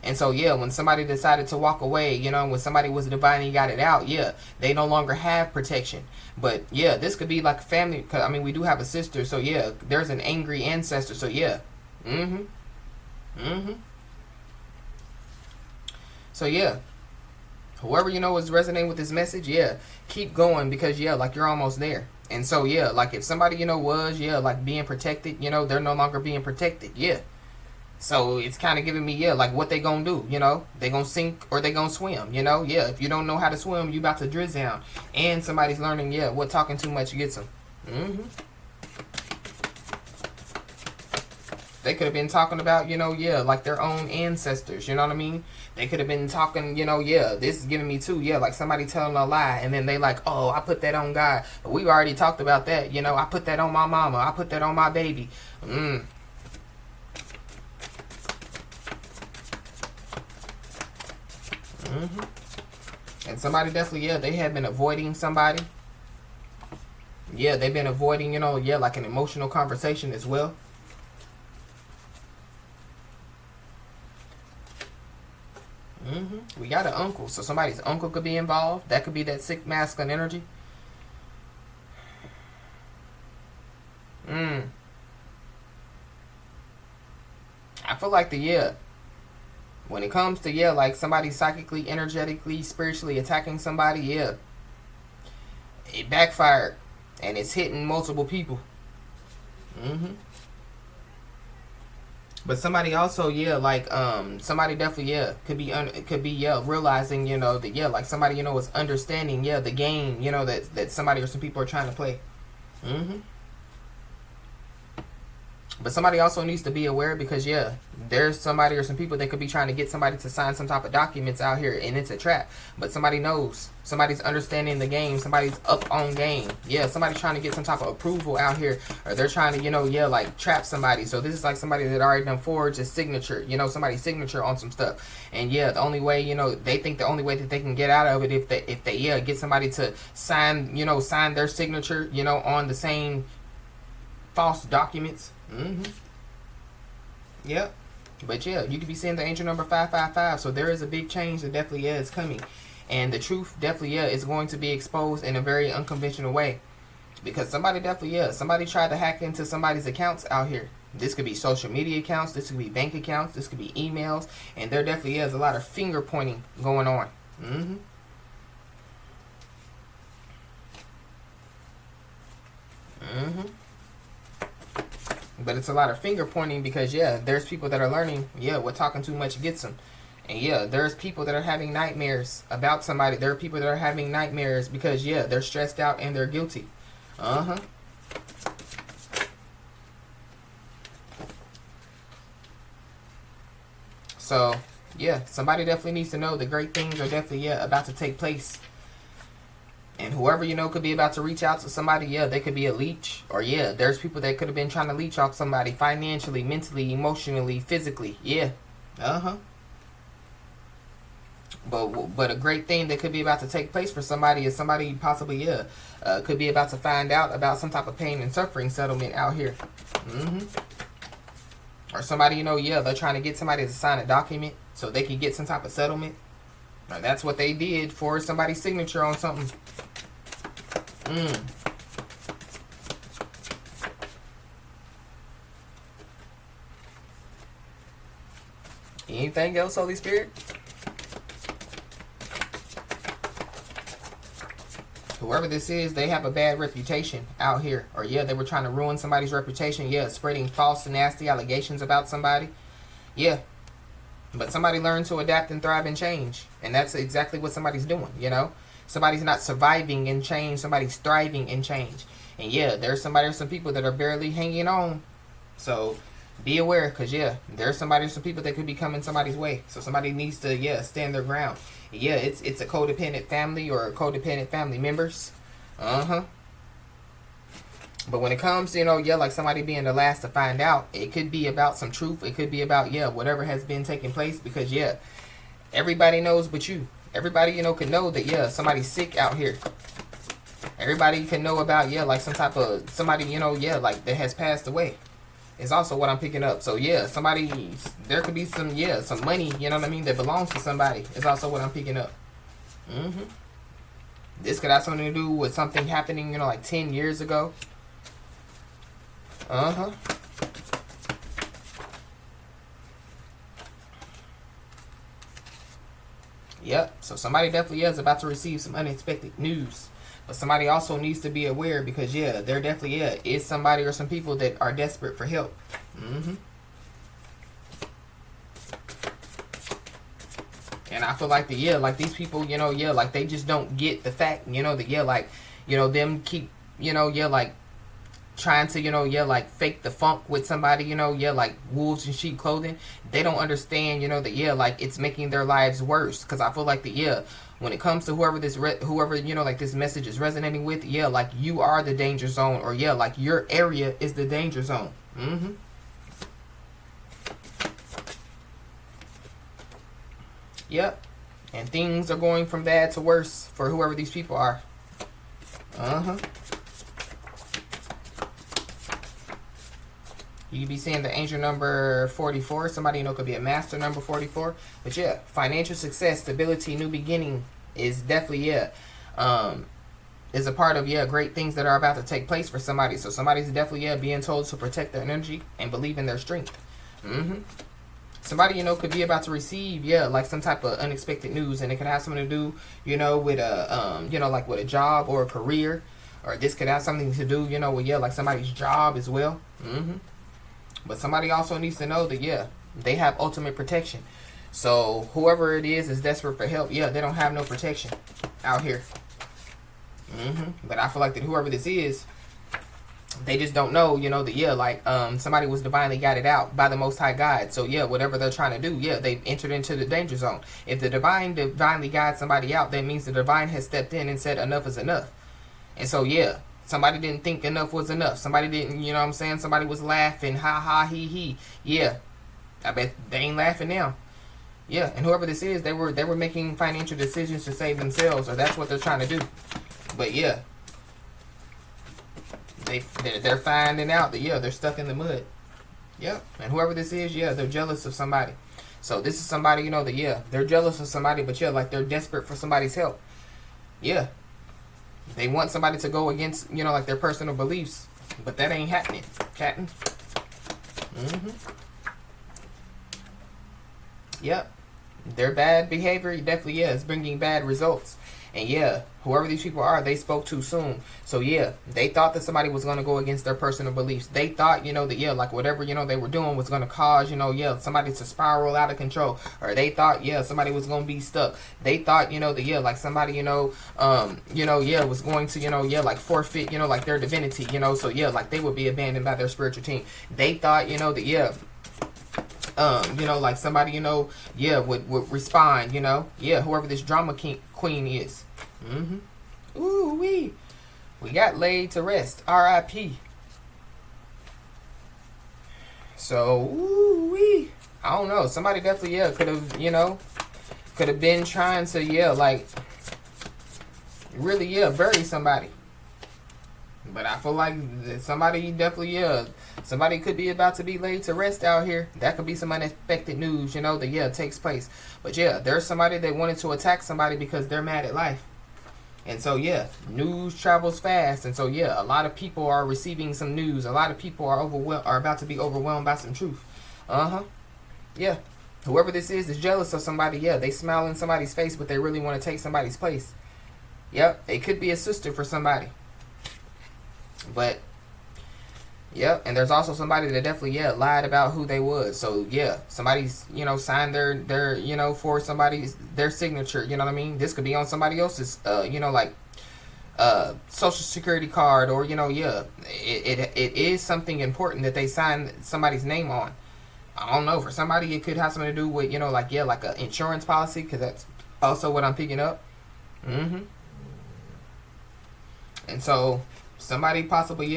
And so, yeah, when somebody decided to walk away, when somebody was divinely got it out, yeah, they no longer have protection. But, yeah, this could be like a family, because, I mean, we do have a sister, so, yeah, there's an angry ancestor, so, yeah. So, yeah, Whoever, you know, is resonating with this message, yeah, keep going, because, yeah, like, you're almost there. And so, yeah, like, if somebody, you know, was, yeah, like, being protected, you know, they're no longer being protected, yeah. So it's kind of giving me, yeah, like, what they gonna do, you know? They gonna sink or they gonna swim, you know? Yeah, if you don't know how to swim, you about to drizzle down. And somebody's learning, yeah, what talking too much gets them. They could have been talking about, you know, yeah, like, their own ancestors, you know what I mean? They could have been talking, you know, yeah, this is giving me too, yeah, like somebody telling a lie, and then they like, oh, I put that on God. But we already talked about that, you know, I put that on my mama, I put that on my baby. And somebody definitely, yeah, they have been avoiding somebody. Yeah, they've been avoiding, you know, yeah, like an emotional conversation as well. We got an uncle, so somebody's uncle could be involved. That could be that sick masculine energy. I feel like when it comes to, yeah, like somebody psychically, energetically, spiritually attacking somebody, yeah, it backfired, and it's hitting multiple people. But somebody also, yeah, like, somebody definitely, yeah, could be, yeah, realizing, you know, that, yeah, like somebody, you know, is understanding, yeah, the game, you know, that somebody or some people are trying to play. But somebody also needs to be aware, because, yeah, there's somebody or some people that could be trying to get somebody to sign some type of documents out here, and it's a trap. But somebody knows. Somebody's understanding the game. Somebody's up on game. Yeah, somebody's trying to get some type of approval out here, or they're trying to, you know, yeah, like, trap somebody. So this is like somebody that already done forged a signature, you know, somebody's signature on some stuff. And, yeah, the only way, you know, they think the only way that they can get out of it if they yeah, get somebody to sign, you know, sign their signature, you know, on the same false documents. Yep. But yeah, you could be seeing the angel number 555. So there is a big change that definitely is coming. And the truth definitely, yeah, is going to be exposed in a very unconventional way. Because somebody definitely, yeah, somebody tried to hack into somebody's accounts out here. This could be social media accounts. This could be bank accounts. This could be emails. And there definitely is a lot of finger pointing going on. But it's a lot of finger pointing, because, yeah, there's people that are learning, yeah, what talking too much gets them. And, yeah, there's people that are having nightmares about somebody. There are people that are having nightmares because, yeah, they're stressed out and they're guilty. So, yeah, somebody definitely needs to know that great things are definitely, yeah, about to take place. And whoever, you know, could be about to reach out to somebody, yeah, they could be a leech. Or, yeah, there's people that could have been trying to leech off somebody financially, mentally, emotionally, physically. Yeah. But a great thing that could be about to take place for somebody is somebody possibly, yeah, could be about to find out about some type of pain and suffering settlement out here. Or somebody, you know, yeah, they're trying to get somebody to sign a document so they can get some type of settlement. Or that's what they did for somebody's signature on something. Anything else, Holy Spirit? Whoever this is, they have a bad reputation out here. Or, yeah, they were trying to ruin somebody's reputation. Yeah, spreading false and nasty allegations about somebody. Yeah. But somebody learned to adapt and thrive and change. And that's exactly what somebody's doing, you know? Somebody's not surviving in change. Somebody's thriving in change. And, yeah, there's somebody or some people that are barely hanging on. So be aware, because, yeah, there's somebody or some people that could be coming somebody's way. So somebody needs to, yeah, stand their ground. Yeah, it's a codependent family or codependent family members. But when it comes to, you know, yeah, like somebody being the last to find out, it could be about some truth. It could be about, yeah, whatever has been taking place. Because, yeah, everybody knows but you. Everybody, you know, can know that, yeah, somebody's sick out here. Everybody can know about, yeah, like some type of, somebody, you know, yeah, like that has passed away. Is also what I'm picking up. So, yeah, somebody, there could be some, yeah, some money, you know what I mean, that belongs to somebody. Is also what I'm picking up. This could have something to do with something happening, you know, like 10 years ago. Yep. So somebody definitely is about to receive some unexpected news. But somebody also needs to be aware because, yeah, there definitely is somebody or some people that are desperate for help. And I feel like like these people, like they just don't get the fact, that, like, them keep, like trying to, like fake the funk with somebody, like wolves in sheep clothing. They don't understand, that, like it's making their lives worse. Because I feel like when it comes to whoever, like this message is resonating with, like you are the danger zone, or like your area is the danger zone. Yep. And things are going from bad to worse for whoever these people are. You be seeing the angel number 44. Somebody could be a master number 44. But yeah, financial success, stability, new beginning is definitely is a part of great things that are about to take place for somebody. So somebody's definitely being told to protect their energy and believe in their strength. Somebody could be about to receive like some type of unexpected news, and it could have something to do with a like with a job or a career, or this could have something to do with like somebody's job as well. But somebody also needs to know that they have ultimate protection. So whoever it is desperate for help. They don't have no protection out here. But I feel like that whoever this is, they just don't know, that like somebody was divinely guided out by the Most High God. So whatever they're trying to do, they've entered into the danger zone. If the divine divinely guides somebody out, that means the divine has stepped in and said enough is enough. And so somebody didn't think enough was enough. Somebody didn't, you know what I'm saying? Somebody was laughing, ha ha he he. I bet they ain't laughing now. And whoever this is, they were making financial decisions to save themselves, or that's what they're trying to do. But they're finding out that they're stuck in the mud. And whoever this is, they're jealous of somebody. So this is somebody, that they're jealous of somebody, but like they're desperate for somebody's help. They want somebody to go against, like their personal beliefs, but that ain't happening, Captain. Their bad behavior definitely is bringing bad results. And whoever these people are, they spoke too soon. So they thought that somebody was going to go against their personal beliefs. They thought, that like whatever, they were doing was going to cause, somebody to spiral out of control. Or they thought, somebody was going to be stuck. They thought, that like somebody, was going to, like forfeit, like their divinity, so like they would be abandoned by their spiritual team. They thought, that like somebody, would respond, whoever this drama queen is. Ooh wee. We got laid to rest. R.I.P. So, ooh wee. I don't know. Somebody definitely, could have been trying to, like, really, bury somebody. But I feel like somebody definitely, somebody could be about to be laid to rest out here. That could be some unexpected news, that, takes place. But, there's somebody that wanted to attack somebody because they're mad at life. And so, news travels fast. And so, a lot of people are receiving some news. A lot of people are about to be overwhelmed by some truth. Whoever this is jealous of somebody. They smile in somebody's face, but they really want to take somebody's place. It could be a sister for somebody. But and there's also somebody that definitely lied about who they was. So somebody's signed their for somebody's their signature, you know what I mean? This could be on somebody else's like social security card, or it is something important that they sign somebody's name on. I don't know, for somebody it could have something to do with like an insurance policy, because that's also what I'm picking up. And so somebody possibly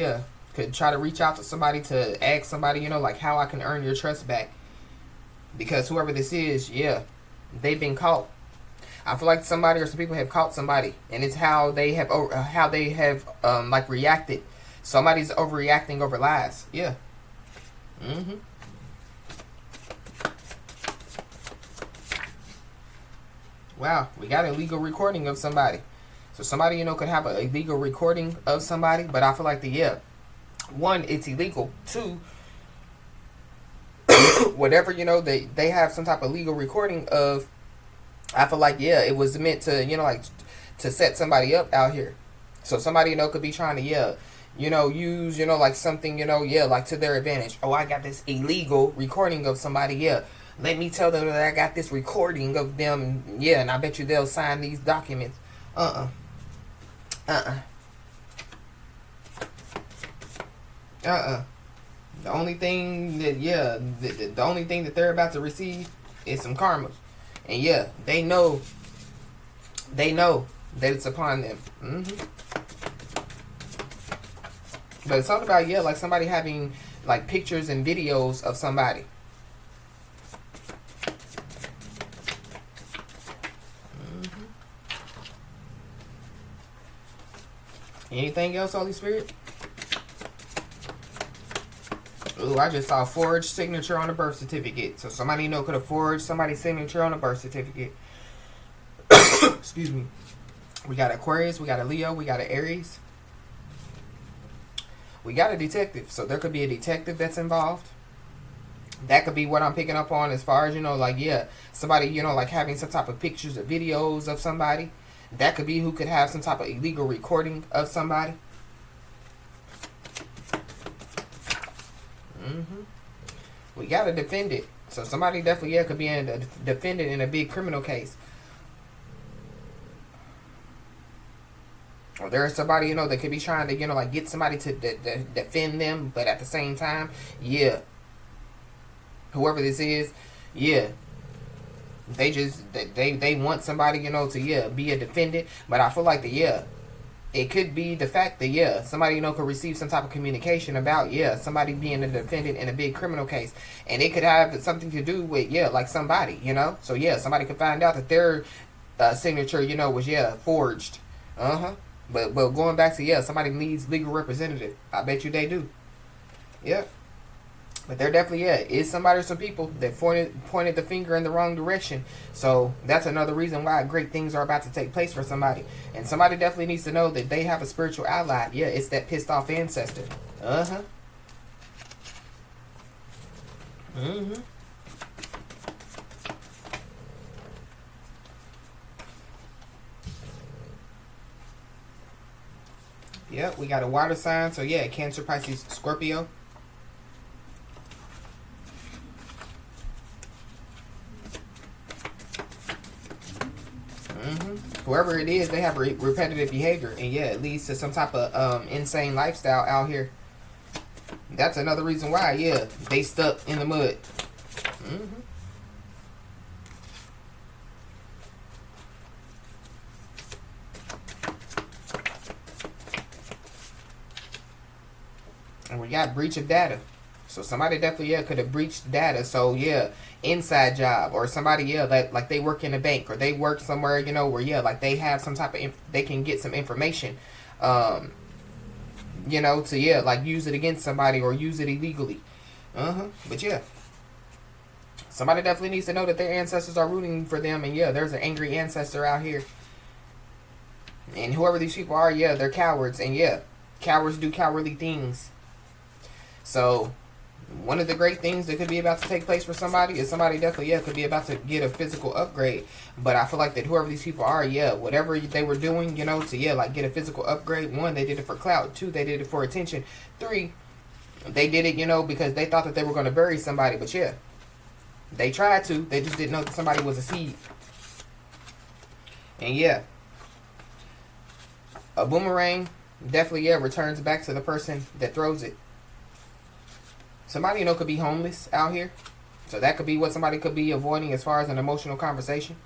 could try to reach out to somebody to ask somebody, like how I can earn your trust back. Because whoever this is, they've been caught. I feel like somebody or some people have caught somebody, and it's how they have like reacted. Somebody's overreacting over lies. Wow, we got a legal recording of somebody. So somebody, could have a illegal recording of somebody, but I feel like one, it's illegal. Two, whatever, they have some type of legal recording of I feel like, yeah, it was meant to, you know, like, to set somebody up out here. So somebody, you know, could be trying to, yeah, you know, use, you know, like something, you know, yeah, like to their advantage. Oh, I got this illegal recording of somebody, yeah. Let me tell them that I got this recording of them, yeah, and I bet you they'll sign these documents. Uh-uh. Uh-uh. Uh-uh. The only thing that, yeah, the only thing that they're about to receive is some karma. And yeah, they know that it's upon them. But it's all about, yeah, like somebody having like pictures and videos of somebody. Anything else, Holy Spirit? Ooh, I just saw forged signature on a birth certificate. So somebody, you know, could have forged somebody's signature on a birth certificate. Excuse me. We got Aquarius, we got a Leo, we got an Aries. We got a detective. So there could be a detective that's involved. That could be what I'm picking up on as far as, you know, like, yeah, somebody, you know, like having some type of pictures or videos of somebody. That could be who could have some type of illegal recording of somebody. We got to defend it. So somebody definitely, yeah, could be in a defendant in a big criminal case. Or there's somebody, you know, that could be trying to, you know, like get somebody to defend them. But at the same time, yeah, whoever this is, yeah, they just, they want somebody, you know, to, yeah, be a defendant. But I feel like the, yeah, it could be the fact that, yeah, somebody, you know, could receive some type of communication about, yeah, somebody being a defendant in a big criminal case. And it could have something to do with, yeah, like somebody, you know. So, yeah, somebody could find out that their signature, you know, was, yeah, forged. But going back to, yeah, somebody needs legal representative. I bet you they do. Yep. But there definitely, yeah, is somebody or some people that pointed the finger in the wrong direction. So that's another reason why great things are about to take place for somebody. And somebody definitely needs to know that they have a spiritual ally. Yeah, it's that pissed off ancestor. Yep, we got a water sign. So yeah, Cancer, Pisces, Scorpio. Whoever it is, they have repetitive behavior. And yeah, it leads to some type of insane lifestyle out here. That's another reason why, yeah, they stuck in the mud. And we got breach of data. So somebody definitely, yeah, could have breached data. So yeah, inside job, or somebody, yeah, that like they work in a bank, or they work somewhere, you know, where, yeah, like they have some type of they can get some information, you know, to, yeah, like use it against somebody or use it illegally. But yeah, somebody definitely needs to know that their ancestors are rooting for them. And yeah, there's an angry ancestor out here. And whoever these people are, yeah, they're cowards. And yeah, cowards do cowardly things. So one of the great things that could be about to take place for somebody is somebody definitely, yeah, could be about to get a physical upgrade. But I feel like that whoever these people are, yeah, whatever they were doing, you know, to, yeah, like get a physical upgrade. 1, they did it for clout. 2, they did it for attention. 3, they did it, you know, because they thought that they were going to bury somebody. But yeah, they tried to. They just didn't know that somebody was a seed. And yeah, a boomerang definitely, yeah, returns back to the person that throws it. Somebody, you know, could be homeless out here. So that could be what somebody could be avoiding as far as an emotional conversation.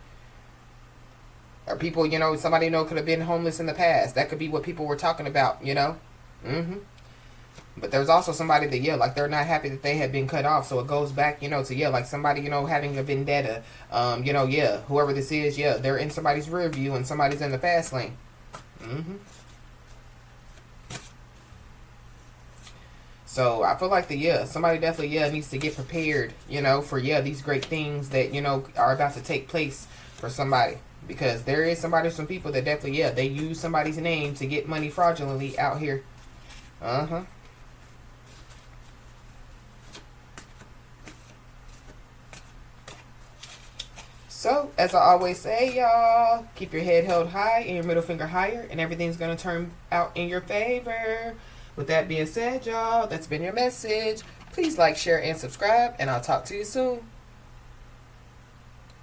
Or people, you know, somebody, you know, could have been homeless in the past. That could be what people were talking about, you know. But there's also somebody that, yeah, like they're not happy that they had been cut off. So it goes back, you know, to, yeah, like somebody, you know, having a vendetta. You know, yeah, whoever this is, yeah, they're in somebody's rear view and somebody's in the fast lane. So I feel like yeah, somebody definitely, yeah, needs to get prepared, you know, for, yeah, these great things that, you know, are about to take place for somebody. Because there is somebody, some people that definitely, yeah, they use somebody's name to get money fraudulently out here. So, as I always say, y'all, keep your head held high and your middle finger higher, and everything's going to turn out in your favor. With that being said, y'all, that's been your message. Please like, share, and subscribe, and I'll talk to you soon.